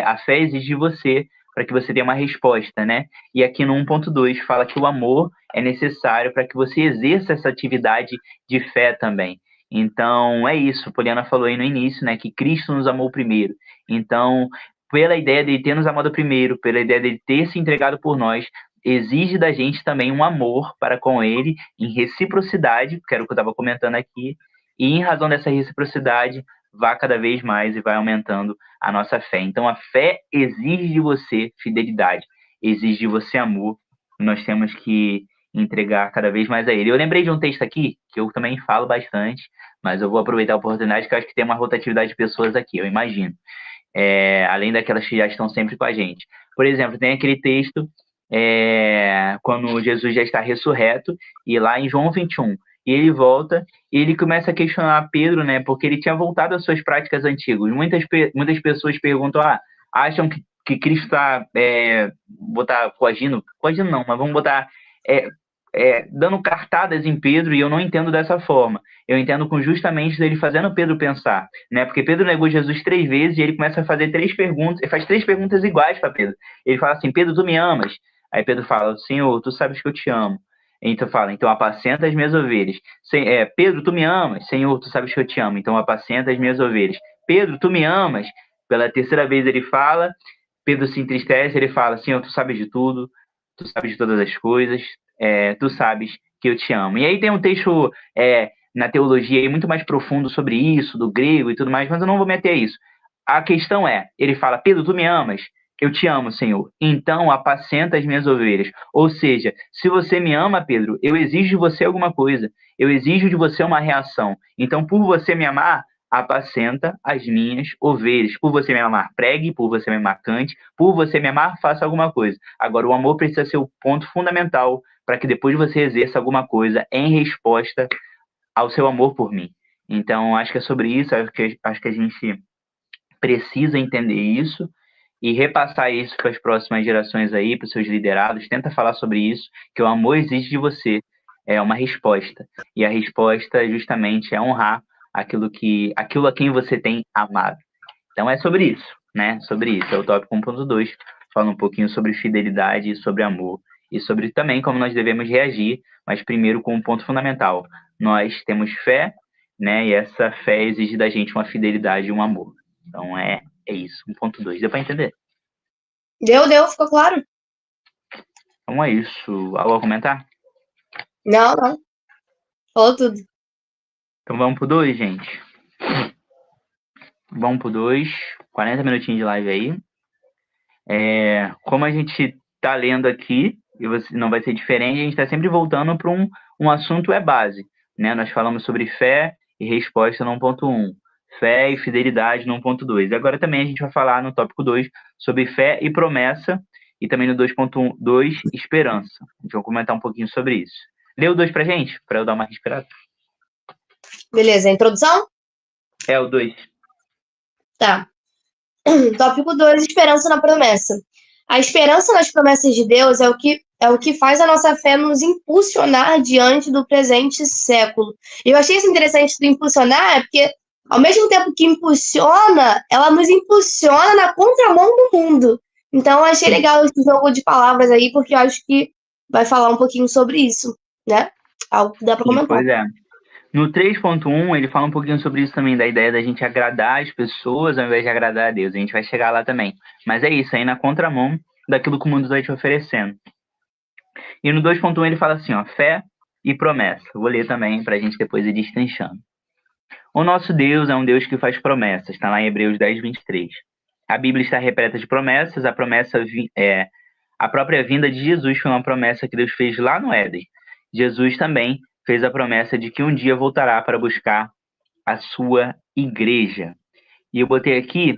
Speaker 2: A fé exige de você para que você tenha uma resposta, né? E aqui no 1.2 fala que o amor é necessário para que você exerça essa atividade de fé também. Então, é isso. Poliana falou aí no início, né, que Cristo nos amou primeiro. Então, pela ideia de ele ter nos amado primeiro, pela ideia de ele ter se entregado por nós, exige da gente também um amor para com ele, em reciprocidade, que era o que eu estava comentando aqui, e em razão dessa reciprocidade, vá cada vez mais e vai aumentando a nossa fé. Então, a fé exige de você fidelidade, exige de você amor, e nós temos que entregar cada vez mais a ele. Eu lembrei de um texto aqui, que eu também falo bastante, mas eu vou aproveitar a oportunidade, que eu acho que tem uma rotatividade de pessoas aqui, eu imagino. Além daquelas que já estão sempre com a gente. Por exemplo, tem aquele texto quando Jesus já está ressurreto, e lá em João 21, e ele volta e ele começa a questionar Pedro, né, porque ele tinha voltado às suas práticas antigas. Muitas pessoas perguntam, acham que Cristo está botar coagindo não, mas vamos botar dando cartadas em Pedro, e eu não entendo dessa forma. Eu entendo com justamente ele fazendo Pedro pensar, né? Porque Pedro negou Jesus 3 vezes, e ele começa a fazer 3 perguntas, ele faz 3 perguntas iguais para Pedro. Ele fala assim: Pedro, tu me amas? Aí Pedro fala: Senhor, tu sabes que eu te amo. Então fala: então apacenta as minhas ovelhas. Pedro, tu me amas? Senhor, tu sabes que eu te amo. Então apacenta as minhas ovelhas. Pedro, tu me amas? Pela terceira vez ele fala. Pedro se entristece, ele fala: Senhor, tu sabes de tudo, tu sabes de todas as coisas, tu sabes que eu te amo. E aí tem um texto na teologia aí muito mais profundo sobre isso, do grego e tudo mais, mas eu não vou meter isso. A questão ele fala: Pedro, tu me amas? Eu te amo, Senhor. Então apacenta as minhas ovelhas. Ou seja, se você me ama, Pedro, eu exijo de você alguma coisa. Eu exijo de você uma reação. Então, por você me amar, apacenta as minhas ovelhas. Por você me amar, pregue. Por você me amar, cante. Por você me amar, faça alguma coisa. Agora, o amor precisa ser o ponto fundamental para que depois você exerça alguma coisa em resposta ao seu amor por mim. Então, acho que é sobre isso. Acho que a gente precisa entender isso e repassar isso para as próximas gerações aí, para os seus liderados. Tenta falar sobre isso, que o amor exige de você uma resposta. E a resposta, justamente, é honrar aquilo a quem você tem amado. Então, é sobre isso, né? Sobre isso. É o tópico 1.2. Fala um pouquinho sobre fidelidade, sobre amor e sobre também como nós devemos reagir, mas primeiro com um ponto fundamental. Nós temos fé, né? E essa fé exige da gente uma fidelidade e um amor. Então, é isso. 1.2. Deu para entender?
Speaker 1: Deu, ficou claro?
Speaker 2: Então é isso. Algo a comentar?
Speaker 1: Não. Falou tudo.
Speaker 2: Então vamos pro 2, gente. Vamos pro 2. 40 minutinhos de live aí. Como a gente tá lendo aqui, e não vai ser diferente, a gente está sempre voltando para um assunto base. Né? Nós falamos sobre fé e resposta no 1.1. fé e fidelidade no 1.2. Agora também a gente vai falar no tópico 2 sobre fé e promessa, e também no 2.2, esperança. A gente vai comentar um pouquinho sobre isso. Lê o 2 pra gente, para eu dar uma respirada.
Speaker 1: Beleza, a introdução?
Speaker 2: É o 2.
Speaker 1: Tá. Tópico 2, esperança na promessa. A esperança nas promessas de Deus é o que faz a nossa fé nos impulsionar diante do presente século. E eu achei isso interessante do impulsionar, porque ao mesmo tempo que impulsiona, ela nos impulsiona na contramão do mundo. Então eu achei legal esse jogo de palavras aí, porque eu acho que vai falar um pouquinho sobre isso, né? Algo que dá para comentar.
Speaker 2: Pois é. No 3.1, ele fala um pouquinho sobre isso também, da ideia da gente agradar as pessoas ao invés de agradar a Deus. A gente vai chegar lá também. Mas é isso, aí na contramão daquilo que o mundo está te oferecendo. E no 2.1 ele fala assim, ó, fé e promessa. Vou ler também para a gente depois ir destrinchando. O nosso Deus é um Deus que faz promessas, está lá em Hebreus 10:23. A Bíblia está repleta de promessas, a própria vinda de Jesus foi uma promessa que Deus fez lá no Éden. Jesus também fez a promessa de que um dia voltará para buscar a sua igreja. E eu botei aqui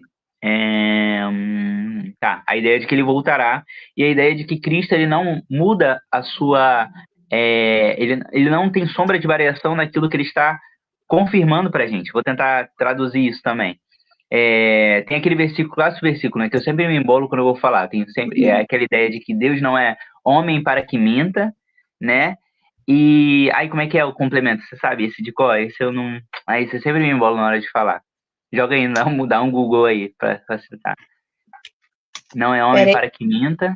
Speaker 2: a ideia de que ele voltará e a ideia de que Cristo ele não muda a sua... ele não tem sombra de variação naquilo que ele está confirmando para a gente. Vou tentar traduzir isso também. Tem aquele versículo, clássico versículo, né, que eu sempre me embolo quando eu vou falar. Tem sempre aquela ideia de que Deus não é homem para que minta, né? E aí, como é que é o complemento? Você sabe esse de qual? Esse eu não. Aí você sempre me embola na hora de falar. Joga aí, dá um Google aí para facilitar. Não é homem para que minta.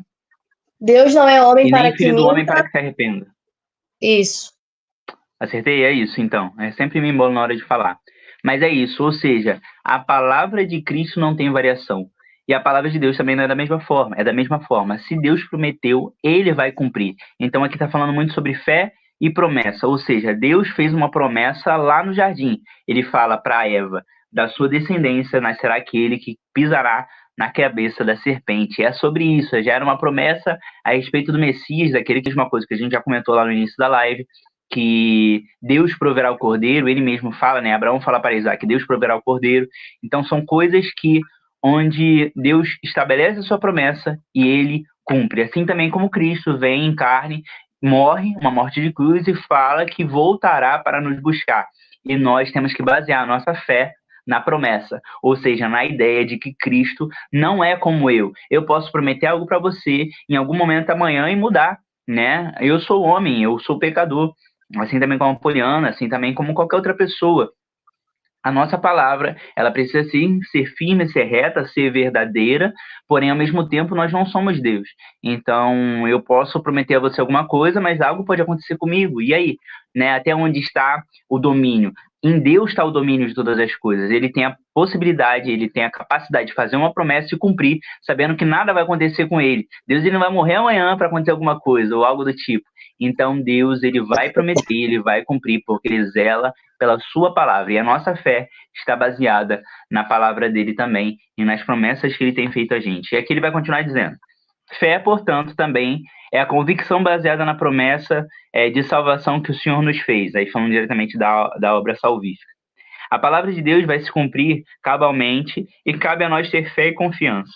Speaker 1: Deus não é homem
Speaker 2: e
Speaker 1: para
Speaker 2: nem
Speaker 1: que
Speaker 2: filho do
Speaker 1: minta.
Speaker 2: homem para que se arrependa.
Speaker 1: Isso.
Speaker 2: Acertei? É isso, então. Sempre me embolo na hora de falar. Mas é isso, ou seja, a palavra de Cristo não tem variação. E a palavra de Deus também não é da mesma forma. É da mesma forma. Se Deus prometeu, ele vai cumprir. Então aqui está falando muito sobre fé e promessa. Ou seja, Deus fez uma promessa lá no jardim. Ele fala para Eva, da sua descendência nascerá aquele que pisará na cabeça da serpente. É sobre isso. Já era uma promessa a respeito do Messias, daquele que é uma coisa que a gente já comentou lá no início da live, que Deus proverá o cordeiro, ele mesmo fala, né? Abraão fala para Isaac, Deus proverá o cordeiro. Então são coisas onde Deus estabelece a sua promessa e ele cumpre. Assim também como Cristo vem em carne, morre, uma morte de cruz, e fala que voltará para nos buscar. E nós temos que basear a nossa fé na promessa, ou seja, na ideia de que Cristo não é como eu. Eu posso prometer algo para você em algum momento amanhã e mudar, né? Eu sou homem, eu sou pecador, assim também como a Poliana, assim também como qualquer outra pessoa. A nossa palavra, ela precisa sim ser firme, ser reta, ser verdadeira, porém, ao mesmo tempo, nós não somos Deus. Então, eu posso prometer a você alguma coisa, mas algo pode acontecer comigo. E aí? Né? Até onde está o domínio? Em Deus está o domínio de todas as coisas. Ele tem a possibilidade, ele tem a capacidade de fazer uma promessa e cumprir, sabendo que nada vai acontecer com ele. Deus ele não vai morrer amanhã para acontecer alguma coisa, ou algo do tipo. Então, Deus ele vai prometer, ele vai cumprir, porque ele zela pela sua palavra. E a nossa fé está baseada na palavra dele também e nas promessas que ele tem feito a gente. E aqui ele vai continuar dizendo: fé, portanto, também é a convicção baseada na promessa de salvação que o Senhor nos fez. Aí falando diretamente da obra salvífica. A palavra de Deus vai se cumprir cabalmente e cabe a nós ter fé e confiança,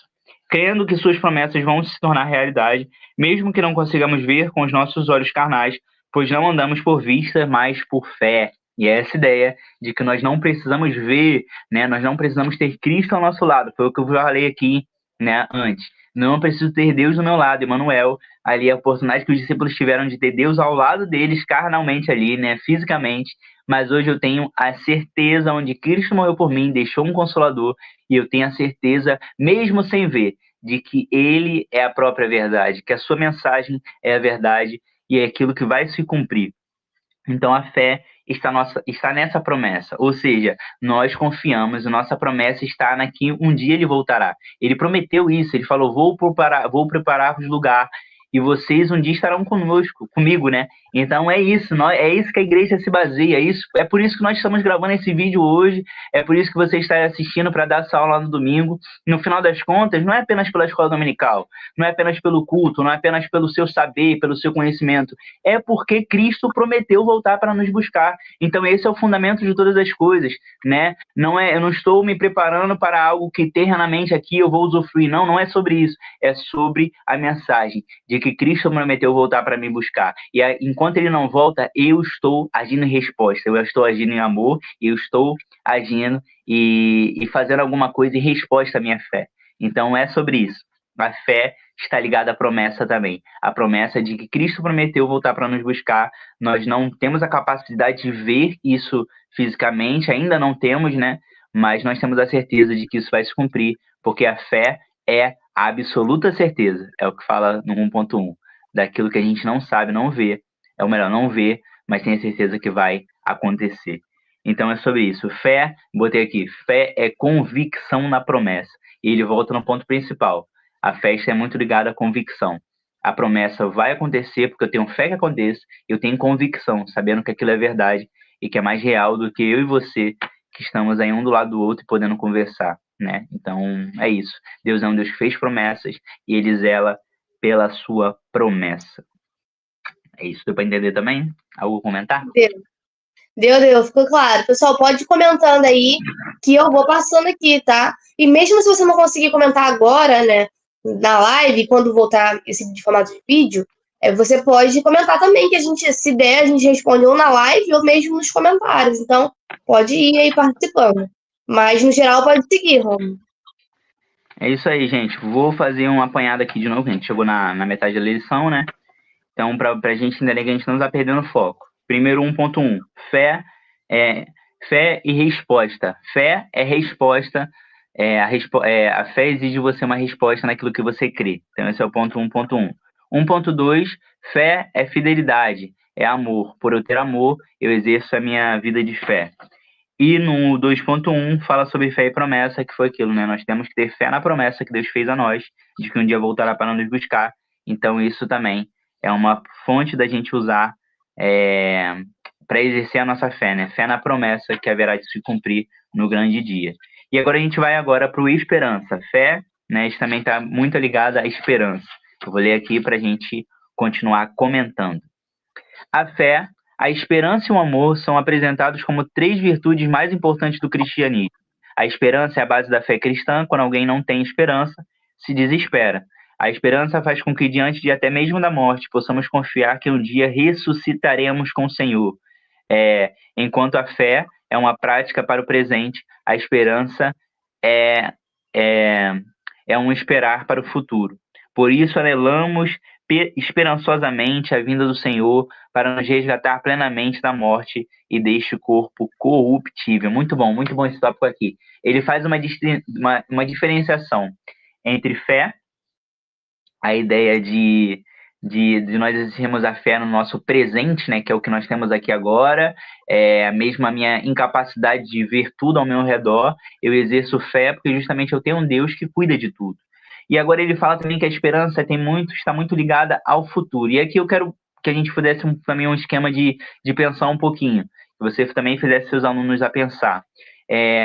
Speaker 2: crendo que suas promessas vão se tornar realidade, mesmo que não consigamos ver com os nossos olhos carnais, pois não andamos por vista, mas por fé. E é essa ideia de que nós não precisamos ver, né? Nós não precisamos ter Cristo ao nosso lado. Foi o que eu falei aqui, né, antes. Não preciso ter Deus do meu lado, Emmanuel. Ali a oportunidade que os discípulos tiveram de ter Deus ao lado deles, carnalmente ali, né, fisicamente. Mas hoje eu tenho a certeza onde Cristo morreu por mim, deixou um consolador, e eu tenho a certeza, mesmo sem ver, de que ele é a própria verdade, que a sua mensagem é a verdade e é aquilo que vai se cumprir. Então a fé está nessa promessa, ou seja, nós confiamos, a nossa promessa está na que um dia ele voltará. Ele prometeu isso, ele falou, vou preparar-vos lugar, e vocês um dia estarão comigo, né? Então é isso, é isso que a igreja se baseia, é por isso que nós estamos gravando esse vídeo hoje, é por isso que você está assistindo para dar essa aula no domingo. No final das contas, não é apenas pela escola dominical, não é apenas pelo culto, não é apenas pelo seu saber, pelo seu conhecimento, é porque Cristo prometeu voltar para nos buscar. Então esse é o fundamento de todas as coisas, né? Eu não estou me preparando para algo que terrenamente aqui eu vou usufruir, não é sobre isso, é sobre a mensagem de que Cristo prometeu voltar para me buscar. E enquanto ele não volta, eu estou agindo em resposta, eu estou agindo em amor, eu estou agindo e fazendo alguma coisa em resposta à minha fé. Então é sobre isso. A fé está ligada à promessa também. A promessa de que Cristo prometeu voltar para nos buscar. Nós não temos a capacidade de ver isso fisicamente, ainda não temos, né? Mas nós temos a certeza de que isso vai se cumprir, porque a fé é a absoluta certeza, é o que fala no 1.1, daquilo que a gente não sabe, não vê, não vê, mas tem a certeza que vai acontecer. Então é sobre isso. Fé, botei aqui, fé é convicção na promessa. E ele volta no ponto principal. A fé está muito ligada à convicção. A promessa vai acontecer porque eu tenho fé que aconteça, eu tenho convicção, sabendo que aquilo é verdade e que é mais real do que eu e você, que estamos aí um do lado do outro e podendo conversar, né? Então, é isso. Deus é um Deus que fez promessas e ele zela pela sua promessa. É isso. Deu para entender também? Algo a comentar?
Speaker 1: Deu, ficou claro. Pessoal, pode ir comentando aí que eu vou passando aqui, tá? E mesmo se você não conseguir comentar agora, né, na live, quando voltar esse de formato de vídeo, você pode comentar também, que a gente, se der, a gente responde ou na live ou mesmo nos comentários. Então, pode ir aí participando. Mas, no geral, pode seguir, Romulo.
Speaker 2: É isso aí, gente. Vou fazer um apanhado aqui de novo. A gente chegou na metade da lição, né? Então, para a gente entender que a gente não está perdendo foco. Primeiro, 1.1. Fé e resposta. Fé é resposta. A fé exige de você uma resposta naquilo que você crê. Então, esse é o ponto 1.1. 1.2. Fé é fidelidade, é amor. Por eu ter amor, eu exerço a minha vida de fé. E no 2.1 fala sobre fé e promessa, que foi aquilo, né? Nós temos que ter fé na promessa que Deus fez a nós, de que um dia voltará para nos buscar. Então, isso também é uma fonte da gente usar para exercer a nossa fé, né? Fé na promessa que haverá de se cumprir no grande dia. E agora a gente vai para o esperança. Fé, né? Isso também está muito ligado à esperança. Eu vou ler aqui para a gente continuar comentando. A fé, a esperança e o amor são apresentados como 3 virtudes mais importantes do cristianismo. A esperança é a base da fé cristã. Quando alguém não tem esperança, se desespera. A esperança faz com que, diante de até mesmo da morte, possamos confiar que um dia ressuscitaremos com o Senhor. Enquanto a fé é uma prática para o presente, a esperança é um esperar para o futuro. Por isso, anelamos esperançosamente a vinda do Senhor para nos resgatar plenamente da morte e deste corpo corruptível. Muito bom esse tópico aqui. Ele faz uma diferenciação entre fé, a ideia de nós exercermos a fé no nosso presente, né, que é o que nós temos aqui agora, mesmo a minha incapacidade de ver tudo ao meu redor, eu exerço fé porque justamente eu tenho um Deus que cuida de tudo. E agora ele fala também que a esperança está muito ligada ao futuro. E aqui eu quero que a gente fizesse também um esquema de pensar um pouquinho, que você também fizesse seus alunos a pensar.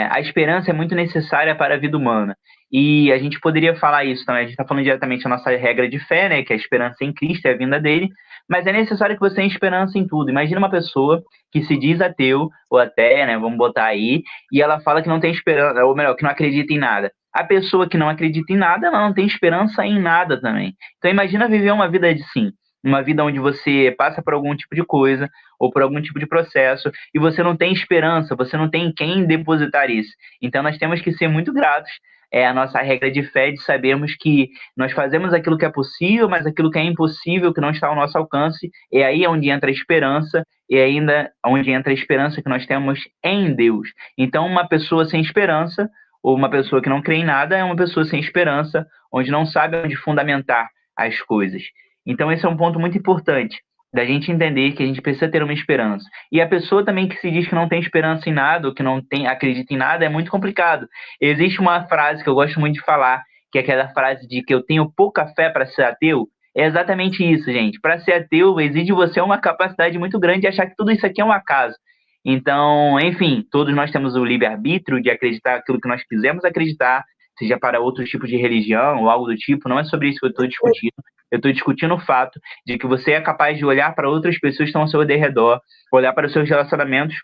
Speaker 2: A esperança é muito necessária para a vida humana. E a gente poderia falar isso também. A gente está falando diretamente da nossa regra de fé, né? Que é a esperança em Cristo, é a vinda dele. Mas é necessário que você tenha esperança em tudo. Imagina uma pessoa que se diz ateu, ou até, né? Vamos botar aí, e ela fala que não tem esperança, ou melhor, que não acredita em nada. A pessoa que não acredita em nada, ela não tem esperança em nada também. Então imagina viver uma vida assim, uma vida onde você passa por algum tipo de coisa ou por algum tipo de processo e você não tem esperança, você não tem em quem depositar isso. Então nós temos que ser muito gratos a nossa regra de fé de sabermos que nós fazemos aquilo que é possível, mas aquilo que é impossível, que não está ao nosso alcance, é aí onde entra a esperança, e ainda onde entra a esperança que nós temos em Deus. Então uma pessoa sem esperança, ou uma pessoa que não crê em nada, é uma pessoa sem esperança, onde não sabe onde fundamentar as coisas. Então esse é um ponto muito importante, da gente entender que a gente precisa ter uma esperança. E a pessoa também que se diz que não tem esperança em nada, ou que não acredita em nada, é muito complicado. Existe uma frase que eu gosto muito de falar, que é aquela frase de que eu tenho pouca fé para ser ateu, É exatamente isso, gente. Para ser ateu, exige de você uma capacidade muito grande de achar que tudo isso aqui é um acaso. Então, enfim, todos nós temos o livre-arbítrio de acreditar aquilo que nós quisermos acreditar, seja para outro tipo de religião ou algo do tipo. Não é sobre isso que eu estou discutindo. Eu estou discutindo o fato de que você é capaz de olhar para outras pessoas que estão ao seu redor, olhar para os seus relacionamentos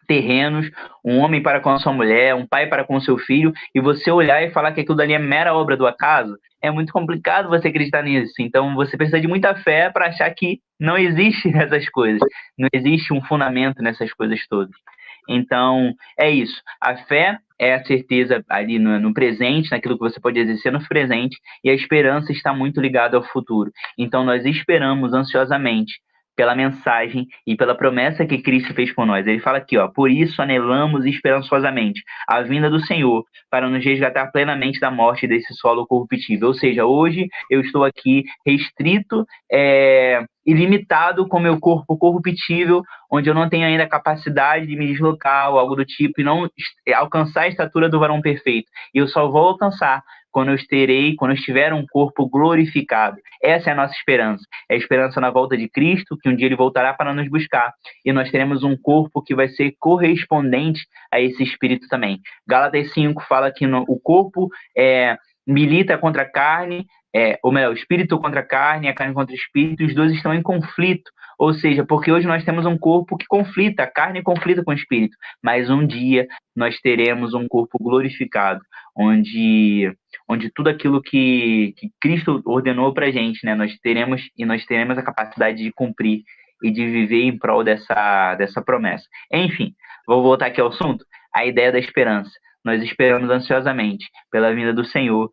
Speaker 2: terrenos, um homem para com a sua mulher, um pai para com o seu filho, e você olhar e falar que aquilo dali é mera obra do acaso, é muito complicado você acreditar nisso. Então você precisa de muita fé para achar que não existe essas coisas, não existe um fundamento nessas coisas todas. Então, é isso. A fé é a certeza ali no presente, naquilo que você pode exercer no presente, e a esperança está muito ligada ao futuro. Então, nós esperamos ansiosamente pela mensagem e pela promessa que Cristo fez por nós. Ele fala aqui, ó, por isso anelamos esperançosamente a vinda do Senhor para nos resgatar plenamente da morte desse solo corruptível. Ou seja, hoje eu estou aqui restrito e limitado com meu corpo corruptível, onde eu não tenho ainda capacidade de me deslocar ou algo do tipo, e não alcançar a estatura do varão perfeito. E eu só vou alcançar quando eu estiver um corpo glorificado. Essa é a nossa esperança. É a esperança na volta de Cristo, que um dia ele voltará para nos buscar, e nós teremos um corpo que vai ser correspondente a esse espírito também. Gálatas 5 fala que o corpo milita contra a carne, ou melhor, o espírito contra a carne, a carne contra o espírito, os dois estão em conflito. Ou seja, porque hoje nós temos um corpo que conflita, a carne conflita com o espírito, mas um dia nós teremos um corpo glorificado, onde tudo aquilo que Cristo ordenou para a gente, né, nós teremos a capacidade de cumprir e de viver em prol dessa promessa. Enfim, vou voltar aqui ao assunto, a ideia da esperança. Nós esperamos ansiosamente pela vinda do Senhor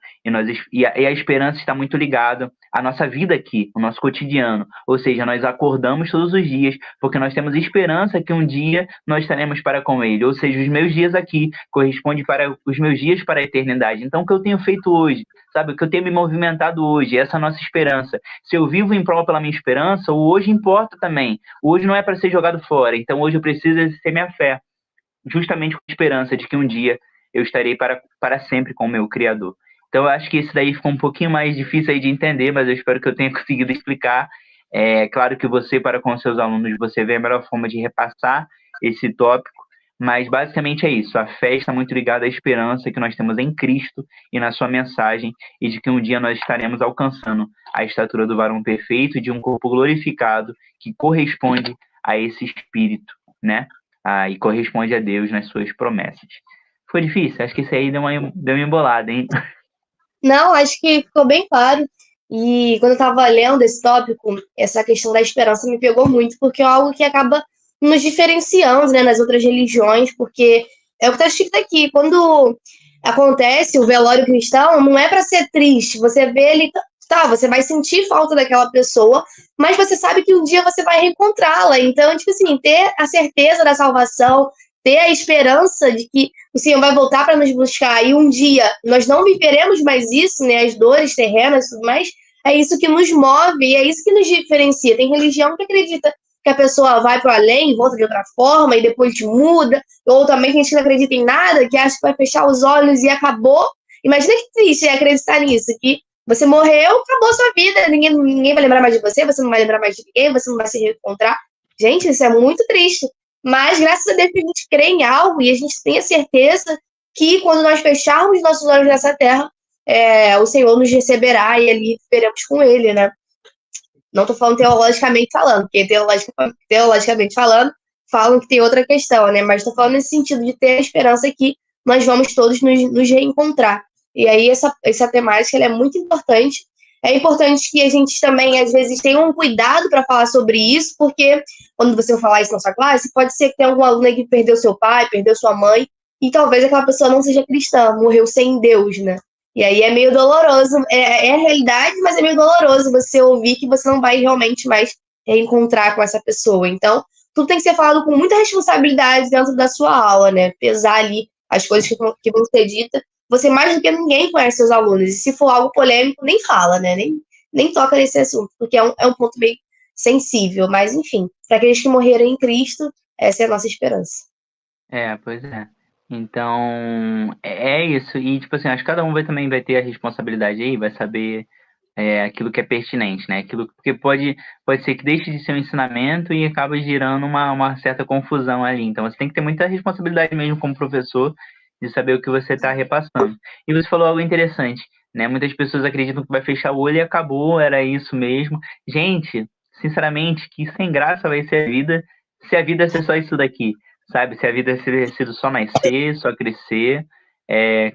Speaker 2: e a esperança está muito ligada à nossa vida aqui, ao nosso cotidiano. Ou seja, nós acordamos todos os dias porque nós temos esperança que um dia nós estaremos para com Ele. Ou seja, os meus dias aqui correspondem para os meus dias para a eternidade. Então, o que eu tenho feito hoje, sabe, o que eu tenho me movimentado hoje, essa é a nossa esperança. Se eu vivo em prol pela minha esperança, o hoje importa também. O hoje não é para ser jogado fora. Então, hoje eu preciso exercer minha fé, justamente com a esperança de que um dia eu estarei para sempre com o meu Criador. Então, eu acho que isso daí ficou um pouquinho mais difícil aí de entender, mas eu espero que eu tenha conseguido explicar. É claro que você, para com seus alunos, você vê a melhor forma de repassar esse tópico, mas basicamente é isso. A fé está muito ligada à esperança que nós temos em Cristo e na sua mensagem, e de que um dia nós estaremos alcançando a estatura do varão perfeito e de um corpo glorificado que corresponde a esse espírito, né? E corresponde a Deus nas suas promessas. Foi difícil? Acho que isso aí deu uma embolada, hein?
Speaker 1: Não, acho que ficou bem claro. E quando eu estava lendo esse tópico, essa questão da esperança me pegou muito, porque é algo que acaba nos diferenciando, né, nas outras religiões, porque é o que está escrito aqui. Quando acontece o velório cristão, não é para ser triste. Você vê ele, tá, você vai sentir falta daquela pessoa, mas você sabe que um dia você vai reencontrá-la. Então, tipo assim, ter a certeza da salvação, ter a esperança de que o Senhor vai voltar para nos buscar e um dia nós não viveremos mais isso, né, as dores terrenas e tudo mais, é isso que nos move e é isso que nos diferencia. Tem religião que acredita que a pessoa vai para o além, volta de outra forma e depois muda, ou também tem gente que não acredita em nada, que acha que vai fechar os olhos e acabou. Imagina que triste é acreditar nisso, que você morreu, acabou a sua vida, ninguém vai lembrar mais de você, você não vai lembrar mais de ninguém, você não vai se reencontrar. Gente, isso é muito triste. Mas, graças a Deus, a gente crê em algo e a gente tem a certeza que quando nós fecharmos nossos olhos nessa terra, o Senhor nos receberá e ali veremos com Ele, né? Não estou falando teologicamente falando, porque teologicamente falando, falam que tem outra questão, né? Mas estou falando nesse sentido de ter a esperança que nós vamos todos nos reencontrar. E aí essa temática ela é muito importante. É importante que a gente também, às vezes, tenha um cuidado para falar sobre isso, porque quando você for falar isso na sua classe, pode ser que tenha algum aluno que perdeu seu pai, perdeu sua mãe, e talvez aquela pessoa não seja cristã, morreu sem Deus, né? E aí é meio doloroso, é a realidade, mas é meio doloroso você ouvir que você não vai realmente mais encontrar com essa pessoa. Então, tudo tem que ser falado com muita responsabilidade dentro da sua aula, né? Pesar ali as coisas que vão ser ditas. Você mais do que ninguém conhece seus alunos. E se for algo polêmico, nem fala, né? Nem toca nesse assunto, porque é um ponto meio sensível. Mas, enfim, para aqueles que morreram em Cristo, essa é a nossa esperança.
Speaker 2: Pois é. Então, é isso. E, tipo assim, acho que cada um também vai ter a responsabilidade aí, vai saber aquilo que é pertinente, né? Aquilo porque pode ser que deixe de ser um ensinamento e acaba gerando uma certa confusão ali. Então você tem que ter muita responsabilidade mesmo como professor de saber o que você está repassando. E você falou algo interessante, né? Muitas pessoas acreditam que vai fechar o olho e acabou, era isso mesmo. Gente, sinceramente, que sem graça vai ser a vida se a vida ser só isso daqui, sabe? Se a vida ser sido só nascer, só crescer,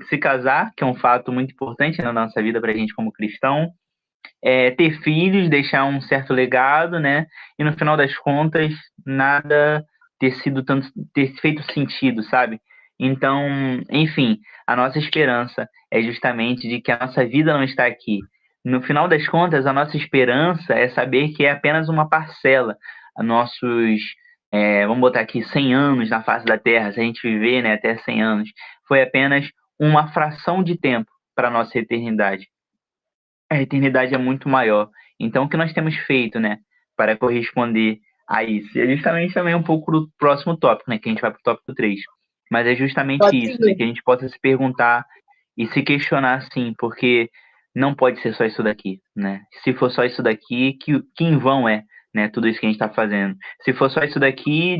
Speaker 2: se casar, que é um fato muito importante na nossa vida para a gente como cristão, ter filhos, deixar um certo legado, né? E no final das contas, nada ter feito sentido, sabe? Então, enfim, a nossa esperança é justamente de que a nossa vida não está aqui. No final das contas, a nossa esperança é saber que é apenas uma parcela. Nossos, vamos botar aqui, 100 anos na face da Terra, se a gente viver, né, até 100 anos, foi apenas uma fração de tempo para a nossa eternidade. A eternidade é muito maior. Então, o que nós temos feito, né, para corresponder a isso? E é justamente também um pouco do próximo tópico, né, que a gente vai para o tópico 3. Mas é justamente
Speaker 1: Pode
Speaker 2: isso, né,
Speaker 1: seguir.
Speaker 2: que a gente possa se perguntar e se questionar, sim, porque não pode ser só isso daqui, né? Se for só isso daqui, que em vão é, né, tudo isso que a gente está fazendo. Se for só isso daqui,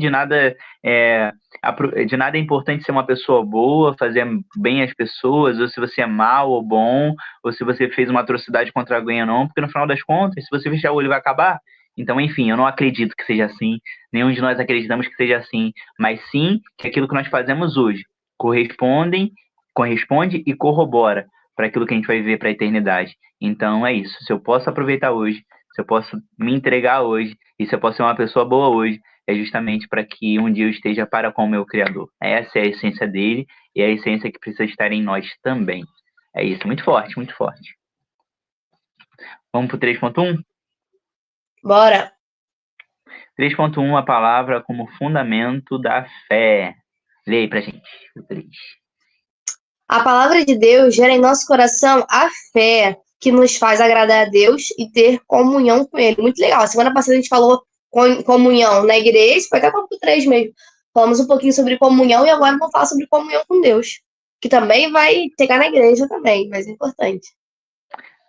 Speaker 2: é, de nada é importante ser uma pessoa boa, fazer bem às pessoas, ou se você é mal ou bom, ou se você fez uma atrocidade contra alguém ou não, porque no final das contas, se você fechar o olho, vai acabar. Então, enfim, eu não acredito que seja assim, nenhum de nós acreditamos que seja assim, mas sim que aquilo que nós fazemos hoje corresponde e corrobora para aquilo que a gente vai viver para a eternidade. Então, é isso. Se eu posso aproveitar hoje, se eu posso me entregar hoje, e se eu posso ser uma pessoa boa hoje, é justamente para que um dia eu esteja para com o meu Criador. Essa é a essência dele e é a essência que precisa estar em nós também. É isso, muito forte, muito forte. Vamos para o 3.1?
Speaker 1: Bora.
Speaker 2: 3.1, a palavra como fundamento da fé. Lê aí pra gente, o 3.
Speaker 1: A palavra de Deus gera em nosso coração a fé que nos faz agradar a Deus e ter comunhão com Ele. Muito legal. Semana passada a gente falou comunhão na igreja, foi até o capítulo 3 mesmo. Falamos um pouquinho sobre comunhão e agora vamos falar sobre comunhão com Deus, que também vai chegar na igreja também, mas é importante.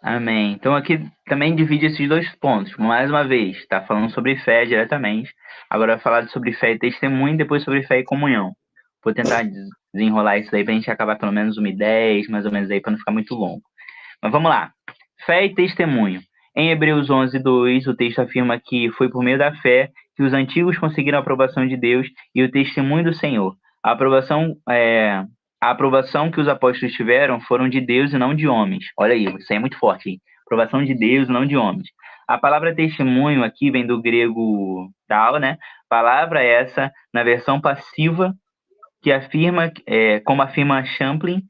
Speaker 2: Amém. Então aqui também divide esses dois pontos. Mais uma vez, está falando sobre fé diretamente. Agora vai falar sobre fé e testemunho e depois sobre fé e comunhão. Vou tentar desenrolar isso daí para a gente acabar pelo menos 1:10, mais ou menos aí, para não ficar muito longo. Mas vamos lá. Fé e testemunho. Em Hebreus 11:2, o texto afirma que foi por meio da fé que os antigos conseguiram a aprovação de Deus e o testemunho do Senhor. A aprovação que os apóstolos tiveram foram de Deus e não de homens. Olha aí, isso aí é muito forte, hein? Aprovação de Deus e não de homens. A palavra testemunho aqui vem do grego tal, né? Palavra essa, na versão passiva, que afirma, como afirma Champlin,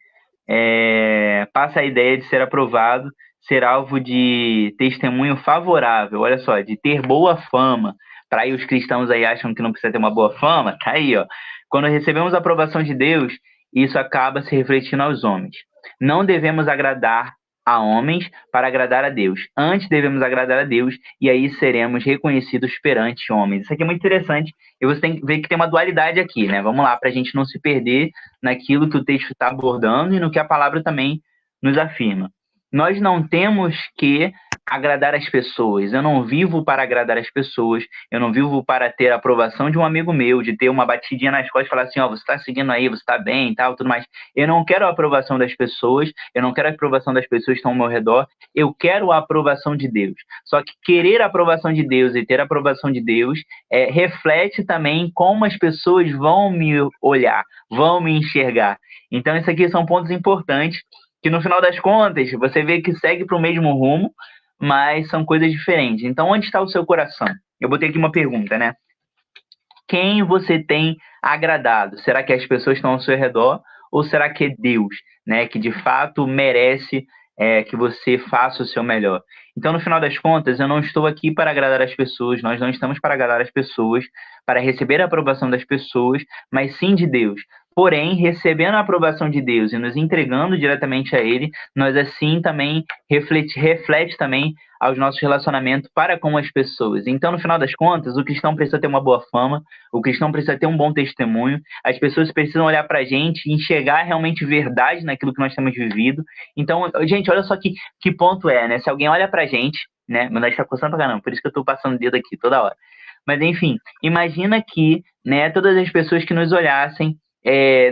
Speaker 2: passa a ideia de ser aprovado, ser alvo de testemunho favorável, olha só, de ter boa fama. Para aí os cristãos aí acham que não precisa ter uma boa fama, tá aí, ó. Quando recebemos a aprovação de Deus, isso acaba se refletindo aos homens. Não devemos agradar a homens para agradar a Deus. Antes devemos agradar a Deus e aí seremos reconhecidos perante homens. Isso aqui é muito interessante e você tem que ver que tem uma dualidade aqui, né? Vamos lá, para a gente não se perder naquilo que o texto está abordando e no que a palavra também nos afirma. Nós não temos que agradar as pessoas. Eu não vivo para agradar as pessoas. Eu não vivo para ter a aprovação de um amigo meu, de ter uma batidinha nas costas e falar assim, ó, você está seguindo aí, você está bem e tal, tudo mais. Eu não quero a aprovação das pessoas. Eu não quero a aprovação das pessoas que estão ao meu redor. Eu quero a aprovação de Deus. Só que querer a aprovação de Deus e ter a aprovação de Deus reflete também como as pessoas vão me olhar, vão me enxergar. Então, isso aqui são pontos importantes que, no final das contas, você vê que segue para o mesmo rumo, mas são coisas diferentes. Então, onde está o seu coração? Eu botei aqui uma pergunta, né? Quem você tem agradado? Será que as pessoas estão ao seu redor? Ou será que é Deus, né? Que de fato merece que você faça o seu melhor. Então, no final das contas, eu não estou aqui para agradar as pessoas, nós não estamos para agradar as pessoas, para receber a aprovação das pessoas, mas sim de Deus. Porém, recebendo a aprovação de Deus e nos entregando diretamente a Ele, nós assim também reflete também aos nossos relacionamentos para com as pessoas. Então, no final das contas, o cristão precisa ter uma boa fama, o cristão precisa ter um bom testemunho, as pessoas precisam olhar para a gente e enxergar realmente verdade naquilo que nós temos vivido. Então, gente, olha só que ponto né? Se alguém olha para a gente, né? Mas nós está coçando pra caramba, por isso que eu estou passando o dedo aqui toda hora. Mas, enfim, imagina que, né, todas as pessoas que nos olhassem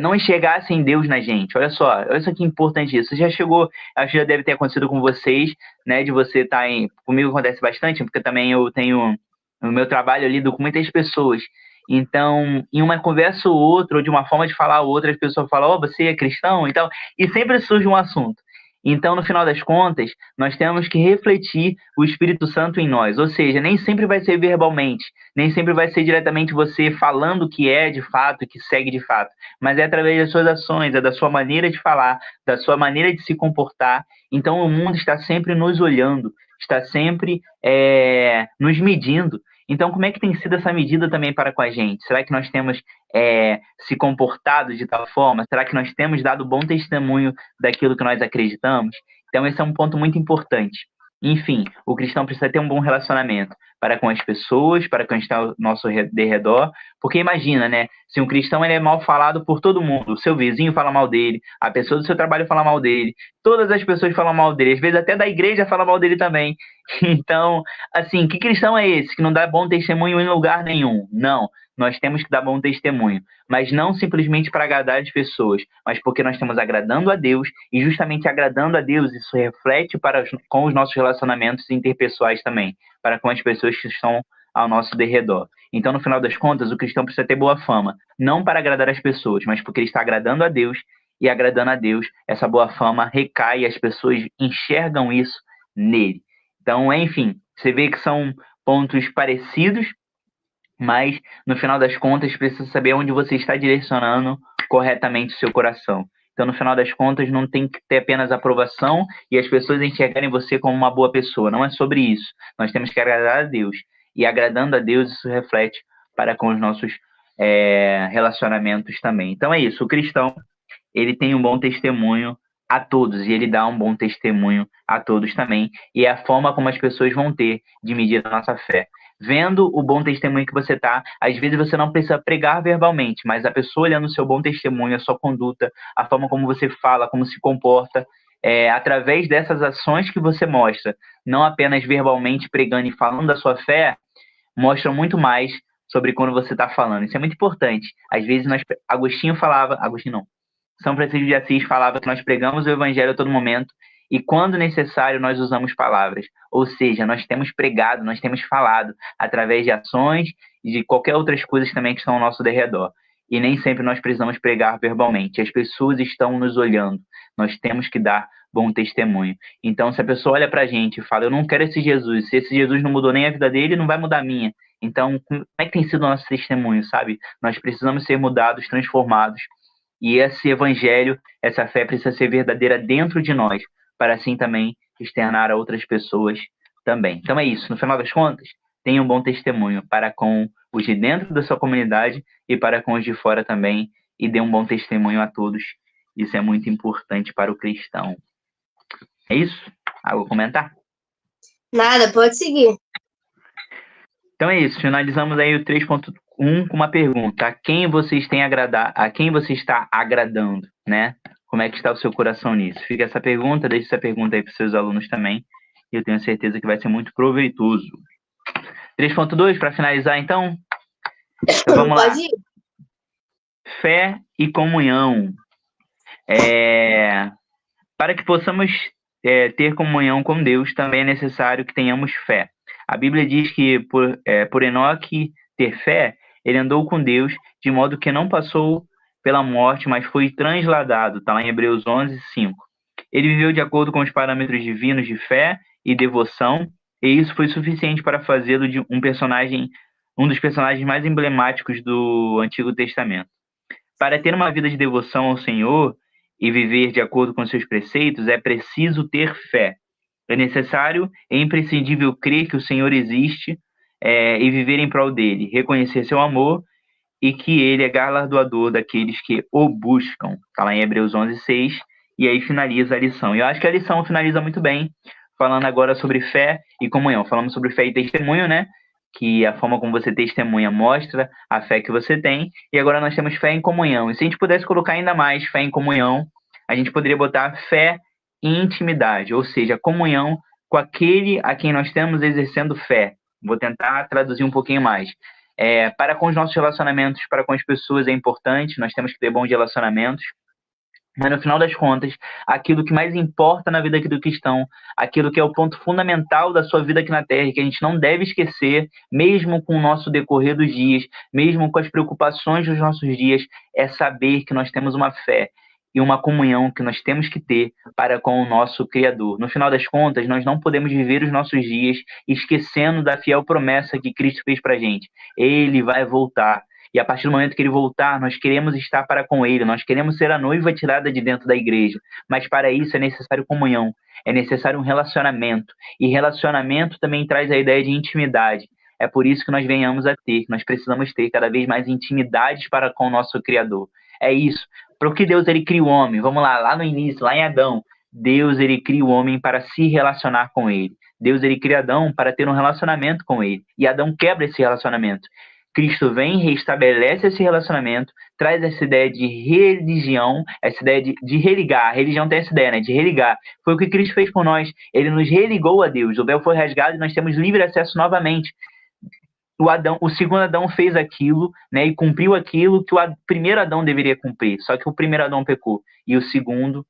Speaker 2: não enxergassem Deus na gente. Olha só que importante isso. Já chegou, acho que já deve ter acontecido com vocês, né, de você estar comigo acontece bastante, porque também eu tenho, no meu trabalho eu lido com muitas pessoas. Então, em uma conversa ou outra, ou de uma forma de falar ou outra, as pessoas falam, você é cristão? Então, e sempre surge um assunto. Então, no final das contas, nós temos que refletir o Espírito Santo em nós. Ou seja, nem sempre vai ser verbalmente, nem sempre vai ser diretamente você falando o que é de fato e que segue de fato, mas é através das suas ações, é da sua maneira de falar, da sua maneira de se comportar. Então, o mundo está sempre nos olhando, está sempre nos medindo. Então, como é que tem sido essa medida também para com a gente? Será que nós temos se comportado de tal forma? Será que nós temos dado bom testemunho daquilo que nós acreditamos? Então, esse é um ponto muito importante. Enfim, o cristão precisa ter um bom relacionamento para com as pessoas, para com quem está ao nosso redor, porque imagina, né? Se um cristão ele é mal falado por todo mundo, o seu vizinho fala mal dele, a pessoa do seu trabalho fala mal dele, todas as pessoas falam mal dele, às vezes até da igreja fala mal dele também. Então, assim, que cristão é esse que não dá bom testemunho em lugar nenhum? Não. Nós temos que dar bom testemunho, mas não simplesmente para agradar as pessoas, mas porque nós estamos agradando a Deus, e justamente agradando a Deus, isso reflete com os nossos relacionamentos interpessoais também, para com as pessoas que estão ao nosso derredor. Então, no final das contas, o cristão precisa ter boa fama, não para agradar as pessoas, mas porque ele está agradando a Deus, e agradando a Deus, essa boa fama recai e as pessoas enxergam isso nele. Então, enfim, você vê que são pontos parecidos, mas no final das contas precisa saber onde você está direcionando corretamente o seu coração. Então, no final das contas, não tem que ter apenas aprovação e as pessoas enxergarem você como uma boa pessoa. Não é sobre isso. Nós temos que agradar a Deus. E agradando a Deus, isso reflete para com os nossos relacionamentos também. Então é isso. O cristão, ele tem um bom testemunho a todos e ele dá um bom testemunho a todos também. E é a forma como as pessoas vão ter de medir a nossa fé. Vendo o bom testemunho que você tá, às vezes você não precisa pregar verbalmente, mas a pessoa olhando o seu bom testemunho, a sua conduta, a forma como você fala, como se comporta, através dessas ações que você mostra, não apenas verbalmente pregando e falando da sua fé, mostra muito mais sobre quando você está falando. Isso é muito importante. Às vezes São Francisco de Assis falava que nós pregamos o evangelho a todo momento e quando necessário nós usamos palavras. Ou seja, nós temos pregado, nós temos falado através de ações e de qualquer outras coisas também que estão ao nosso derredor. E nem sempre nós precisamos pregar verbalmente. As pessoas estão nos olhando. Nós temos que dar bom testemunho. Então, se a pessoa olha pra gente e fala, eu não quero esse Jesus, se esse Jesus não mudou nem a vida dele, não vai mudar a minha. Então, como é que tem sido o nosso testemunho, sabe? Nós precisamos ser mudados, transformados. E esse evangelho, essa fé precisa ser verdadeira dentro de nós, para assim também externar a outras pessoas também. Então é isso. No final das contas, tenha um bom testemunho para com os de dentro da sua comunidade e para com os de fora também, e dê um bom testemunho a todos. Isso é muito importante para o cristão. É isso? Algo a comentar?
Speaker 1: Nada, pode seguir.
Speaker 2: Então é isso. Finalizamos aí o 3.1 com uma pergunta. A quem você está agradando, né? Como é que está o seu coração nisso? Fica essa pergunta, deixe essa pergunta aí para os seus alunos também. E eu tenho certeza que vai ser muito proveitoso. 3.2, para finalizar, então. Então vamos lá. Fé e comunhão. Para que possamos ter comunhão com Deus, também é necessário que tenhamos fé. A Bíblia diz que por Enoque ter fé, ele andou com Deus, de modo que não passou pela morte, mas foi transladado. Está lá em Hebreus 11:5. Ele viveu de acordo com os parâmetros divinos de fé e devoção, e isso foi suficiente para fazê-lo de um dos personagens mais emblemáticos do Antigo Testamento. Para ter uma vida de devoção ao Senhor e viver de acordo com seus preceitos, é preciso ter fé. É necessário e imprescindível crer que o Senhor existe e viver em prol dele, reconhecer seu amor e que ele é galardoador daqueles que o buscam. Está lá em Hebreus 11:6, e aí finaliza a lição. E eu acho que a lição finaliza muito bem, falando agora sobre fé e comunhão. Falamos sobre fé e testemunho, né? Que a forma como você testemunha mostra a fé que você tem. E agora nós temos fé em comunhão. E se a gente pudesse colocar ainda mais fé em comunhão, a gente poderia botar fé e intimidade, ou seja, comunhão com aquele a quem nós estamos exercendo fé. Vou tentar traduzir um pouquinho mais. Para com os nossos relacionamentos, para com as pessoas é importante, nós temos que ter bons relacionamentos, mas no final das contas, aquilo que mais importa na vida aqui do cristão, aquilo que é o ponto fundamental da sua vida aqui na Terra, que a gente não deve esquecer, mesmo com o nosso decorrer dos dias, mesmo com as preocupações dos nossos dias, é saber que nós temos uma fé e uma comunhão que nós temos que ter para com o nosso Criador. No final das contas, nós não podemos viver os nossos dias esquecendo da fiel promessa que Cristo fez para a gente. Ele vai voltar. E a partir do momento que ele voltar, nós queremos estar para com ele, nós queremos ser a noiva tirada de dentro da igreja. Mas para isso é necessário comunhão, é necessário um relacionamento. E relacionamento também traz a ideia de intimidade. É por isso que nós venhamos a ter, que nós precisamos ter cada vez mais intimidade para com o nosso Criador. É isso. Para o que Deus ele cria o homem? Vamos lá no início, lá em Adão. Deus ele cria o homem para se relacionar com ele. Deus ele cria Adão para ter um relacionamento com ele. E Adão quebra esse relacionamento. Cristo vem, restabelece esse relacionamento, traz essa ideia de religião, essa ideia de religar. A religião tem essa ideia, né, de religar. Foi o que Cristo fez por nós. Ele nos religou a Deus. O véu foi rasgado e nós temos livre acesso novamente. O segundo Adão fez aquilo, né, e cumpriu aquilo que o primeiro Adão deveria cumprir. Só que o primeiro Adão pecou. E o segundo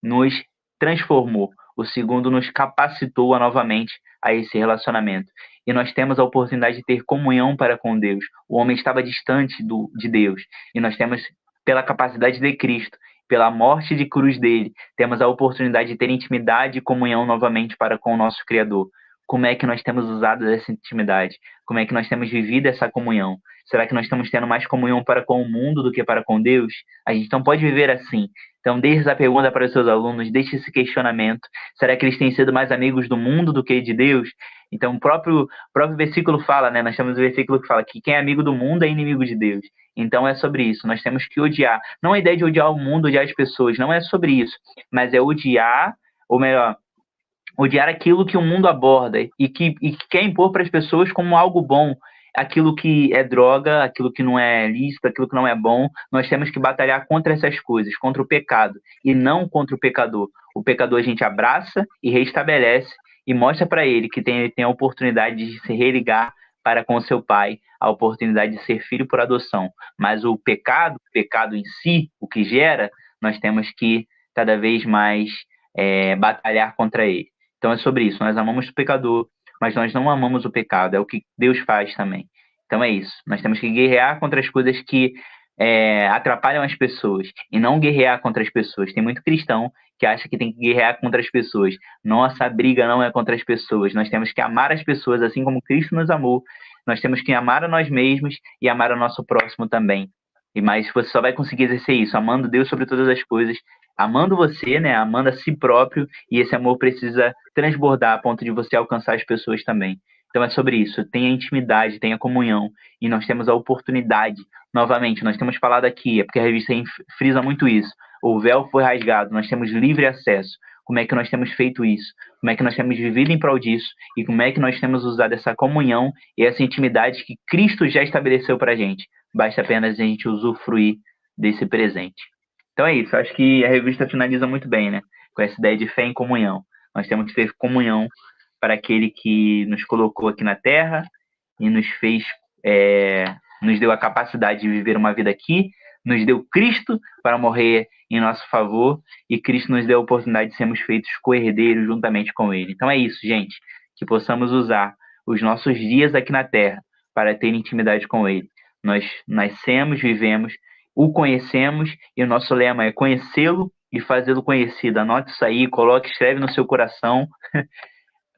Speaker 2: nos transformou. O segundo nos capacitou novamente a esse relacionamento. E nós temos a oportunidade de ter comunhão para com Deus. O homem estava distante de Deus. E nós temos, pela capacidade de Cristo, pela morte de cruz dele, temos a oportunidade de ter intimidade e comunhão novamente para com o nosso Criador. Como é que nós temos usado essa intimidade? Como é que nós temos vivido essa comunhão? Será que nós estamos tendo mais comunhão para com o mundo do que para com Deus? A gente não pode viver assim. Então, deixe essa pergunta para os seus alunos, deixe esse questionamento. Será que eles têm sido mais amigos do mundo do que de Deus? Então, o próprio versículo fala, né? Nós temos o versículo que fala que quem é amigo do mundo é inimigo de Deus. Então, é sobre isso. Nós temos que odiar. Não é a ideia de odiar o mundo, odiar as pessoas. Não é sobre isso. Mas é odiar, ou melhor, odiar aquilo que o mundo aborda e que quer impor para as pessoas como algo bom. Aquilo que é droga, aquilo que não é lícito, aquilo que não é bom, nós temos que batalhar contra essas coisas, contra o pecado, e não contra o pecador. O pecador a gente abraça e restabelece e mostra para ele que tem a oportunidade de se religar para com seu pai, a oportunidade de ser filho por adoção. Mas o pecado em si, o que gera, nós temos que cada vez mais batalhar contra ele. Então é sobre isso, nós amamos o pecador, mas nós não amamos o pecado, é o que Deus faz também. Então é isso, nós temos que guerrear contra as coisas que atrapalham as pessoas, e não guerrear contra as pessoas. Tem muito cristão que acha que tem que guerrear contra as pessoas. Nossa briga não é contra as pessoas, nós temos que amar as pessoas assim como Cristo nos amou, nós temos que amar a nós mesmos e amar o nosso próximo também. Mas você só vai conseguir exercer isso, amando Deus sobre todas as coisas, amando você, né, amando a si próprio, e esse amor precisa transbordar a ponto de você alcançar as pessoas também. Então é sobre isso, tenha intimidade, tenha comunhão, e nós temos a oportunidade, novamente, nós temos falado aqui, é porque a revista frisa muito isso, o véu foi rasgado, nós temos livre acesso. Como é que nós temos feito isso? Como é que nós temos vivido em prol disso? E como é que nós temos usado essa comunhão e essa intimidade que Cristo já estabeleceu para a gente? Basta apenas a gente usufruir desse presente. Então é isso, acho que a revista finaliza muito bem, né? Com essa ideia de fé em comunhão. Nós temos que ter comunhão para aquele que nos colocou aqui na Terra e nos fez, nos deu a capacidade de viver uma vida aqui, nos deu Cristo para morrer em nosso favor, e Cristo nos deu a oportunidade de sermos feitos co-herdeiros juntamente com Ele. Então é isso, gente, que possamos usar os nossos dias aqui na Terra para ter intimidade com Ele. Nós nascemos, vivemos, o conhecemos, e o nosso lema é conhecê-lo e fazê-lo conhecido. Anote isso aí, coloque, escreve no seu coração,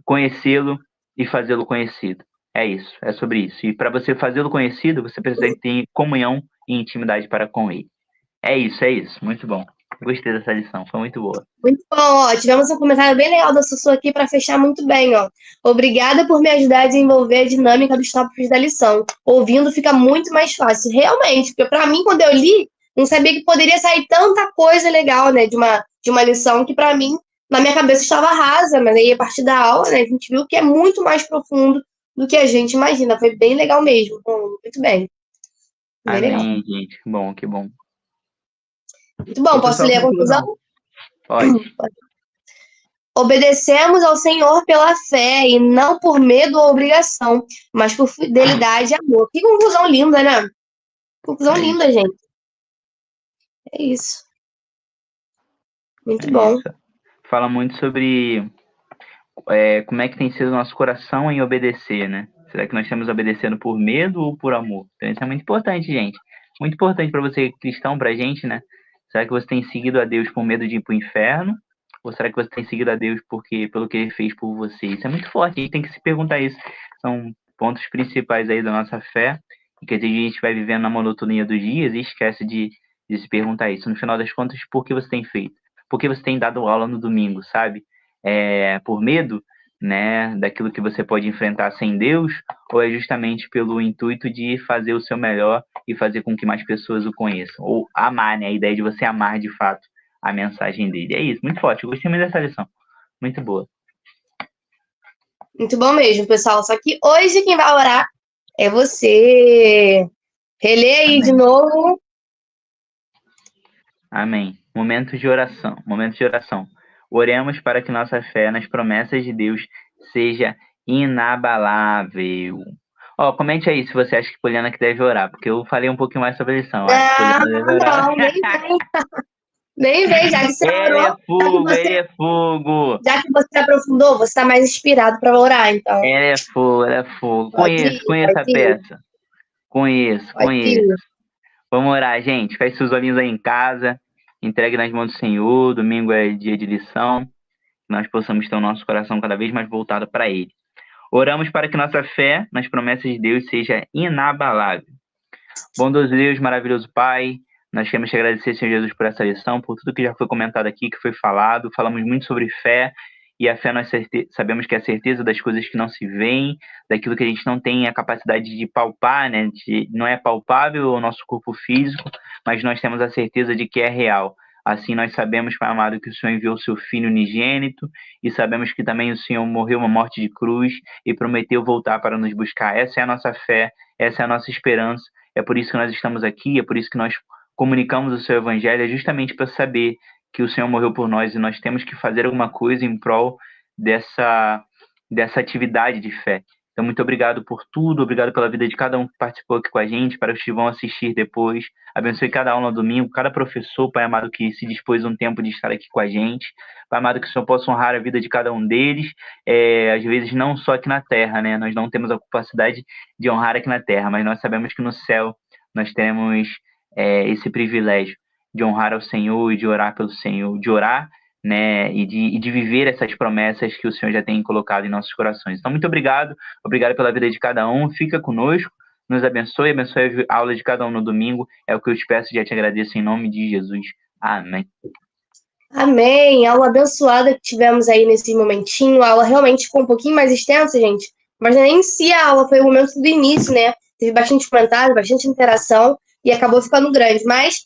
Speaker 2: conhecê-lo e fazê-lo conhecido. É isso, é sobre isso. E para você fazê-lo conhecido, você precisa ter comunhão e intimidade para com ele. É isso, muito bom. Gostei dessa lição, foi muito boa.
Speaker 1: Muito bom, ó. Tivemos um comentário bem legal da Sussu aqui para fechar muito bem, ó. Obrigada por me ajudar a desenvolver a dinâmica dos tópicos da lição. Ouvindo fica muito mais fácil. Realmente, porque para mim, quando eu li, não sabia que poderia sair tanta coisa legal, né, de uma lição que para mim, na minha cabeça estava rasa, mas aí a partir da aula, né, a gente viu que é muito mais profundo do que a gente imagina. Foi bem legal mesmo. Muito bem. Bem legal.
Speaker 2: Amém, gente. Que bom, que bom.
Speaker 1: Muito bom. Posso ler a conclusão?
Speaker 2: Pode.
Speaker 1: Obedecemos ao Senhor pela fé e não por medo ou obrigação, mas por fidelidade e amor. Que conclusão linda, né? Conclusão linda, gente. É isso. Muito bom.
Speaker 2: Isso. Fala muito sobre como é que tem sido o nosso coração em obedecer, né? Será que nós estamos obedecendo por medo ou por amor? Então isso é muito importante, gente. Muito importante para você, cristão, pra gente, né? Será que você tem seguido a Deus com medo de ir pro inferno? Ou será que você tem seguido a Deus pelo que Ele fez por você? Isso é muito forte, a gente tem que se perguntar isso. São pontos principais aí da nossa fé, e que às vezes a gente vai vivendo na monotonia dos dias e esquece de se perguntar isso. No final das contas, por que você tem feito? Por que você tem dado aula no domingo, sabe? Por medo, né, daquilo que você pode enfrentar sem Deus, ou é justamente pelo intuito de fazer o seu melhor e fazer com que mais pessoas o conheçam? Ou amar, né, a ideia de você amar de fato a mensagem dele. É isso, muito forte. Eu gostei muito dessa lição. Muito boa.
Speaker 1: Muito bom mesmo, pessoal. Só que hoje quem vai orar é você. Relê aí
Speaker 2: Amém.
Speaker 1: de novo.
Speaker 2: Amém. Momento de oração. Momento de oração. Oremos para que nossa fé nas promessas de Deus seja inabalável. Comente aí se você acha que Poliana que deve orar, porque eu falei um pouquinho mais sobre a lição. Acho que Poliana deve orar.
Speaker 1: Não, nem vem. Nem vem, já que você
Speaker 2: Ele
Speaker 1: orou.
Speaker 2: é fogo, ele é fogo.
Speaker 1: Já que você aprofundou, você está mais inspirado para orar, então.
Speaker 2: Ele é fogo, ele é fogo. Conheço a peça. Conheço. Vamos orar, gente. Feche seus olhinhos aí em casa. Entregue nas mãos do Senhor. Domingo é dia de lição. Que nós possamos ter o nosso coração cada vez mais voltado para Ele. Oramos para que nossa fé nas promessas de Deus seja inabalável. Bondoso Deus, maravilhoso Pai, nós queremos te agradecer, Senhor Jesus, por essa lição, por tudo que já foi comentado aqui, que foi falado. Falamos muito sobre fé, e a fé nós sabemos que é a certeza das coisas que não se veem, daquilo que a gente não tem a capacidade de palpar, né? Não é palpável o nosso corpo físico, mas nós temos a certeza de que é real. Assim nós sabemos, Pai amado, que o Senhor enviou o seu Filho unigênito, e sabemos que também o Senhor morreu uma morte de cruz e prometeu voltar para nos buscar. Essa é a nossa fé, essa é a nossa esperança. É por isso que nós estamos aqui, é por isso que nós comunicamos o seu evangelho, é justamente para saber que o Senhor morreu por nós e nós temos que fazer alguma coisa em prol dessa atividade de fé. Então, muito obrigado por tudo, obrigado pela vida de cada um que participou aqui com a gente, para os que vão assistir depois. Abençoe cada aula no domingo, cada professor, Pai amado, que se dispôs um tempo de estar aqui com a gente. Pai amado, que o Senhor possa honrar a vida de cada um deles, às vezes não só aqui na terra, né? Nós não temos a capacidade de honrar aqui na terra, mas nós sabemos que no céu nós teremos esse privilégio de honrar ao Senhor e de orar pelo Senhor, de orar, né, e de viver essas promessas que o Senhor já tem colocado em nossos corações. Então, muito obrigado pela vida de cada um, fica conosco, nos abençoe a aula de cada um no domingo, é o que eu te peço e já te agradeço em nome de Jesus. Amém.
Speaker 1: Amém. Aula abençoada que tivemos aí nesse momentinho, a aula realmente ficou um pouquinho mais extensa, gente, mas nem em si a aula foi o momento do início, né, teve bastante comentário, bastante interação, e acabou ficando grande, mas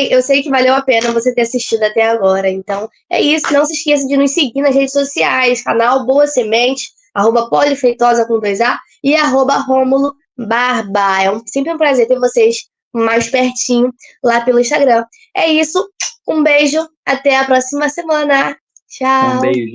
Speaker 1: eu sei que valeu a pena você ter assistido até agora. Então, é isso. Não se esqueça de nos seguir nas redes sociais, canal Boa Semente, @polifeitosa com 2A e @Rômulo Barba. É sempre um prazer ter vocês mais pertinho lá pelo Instagram. É isso. Um beijo. Até a próxima semana. Tchau.
Speaker 2: Um beijo.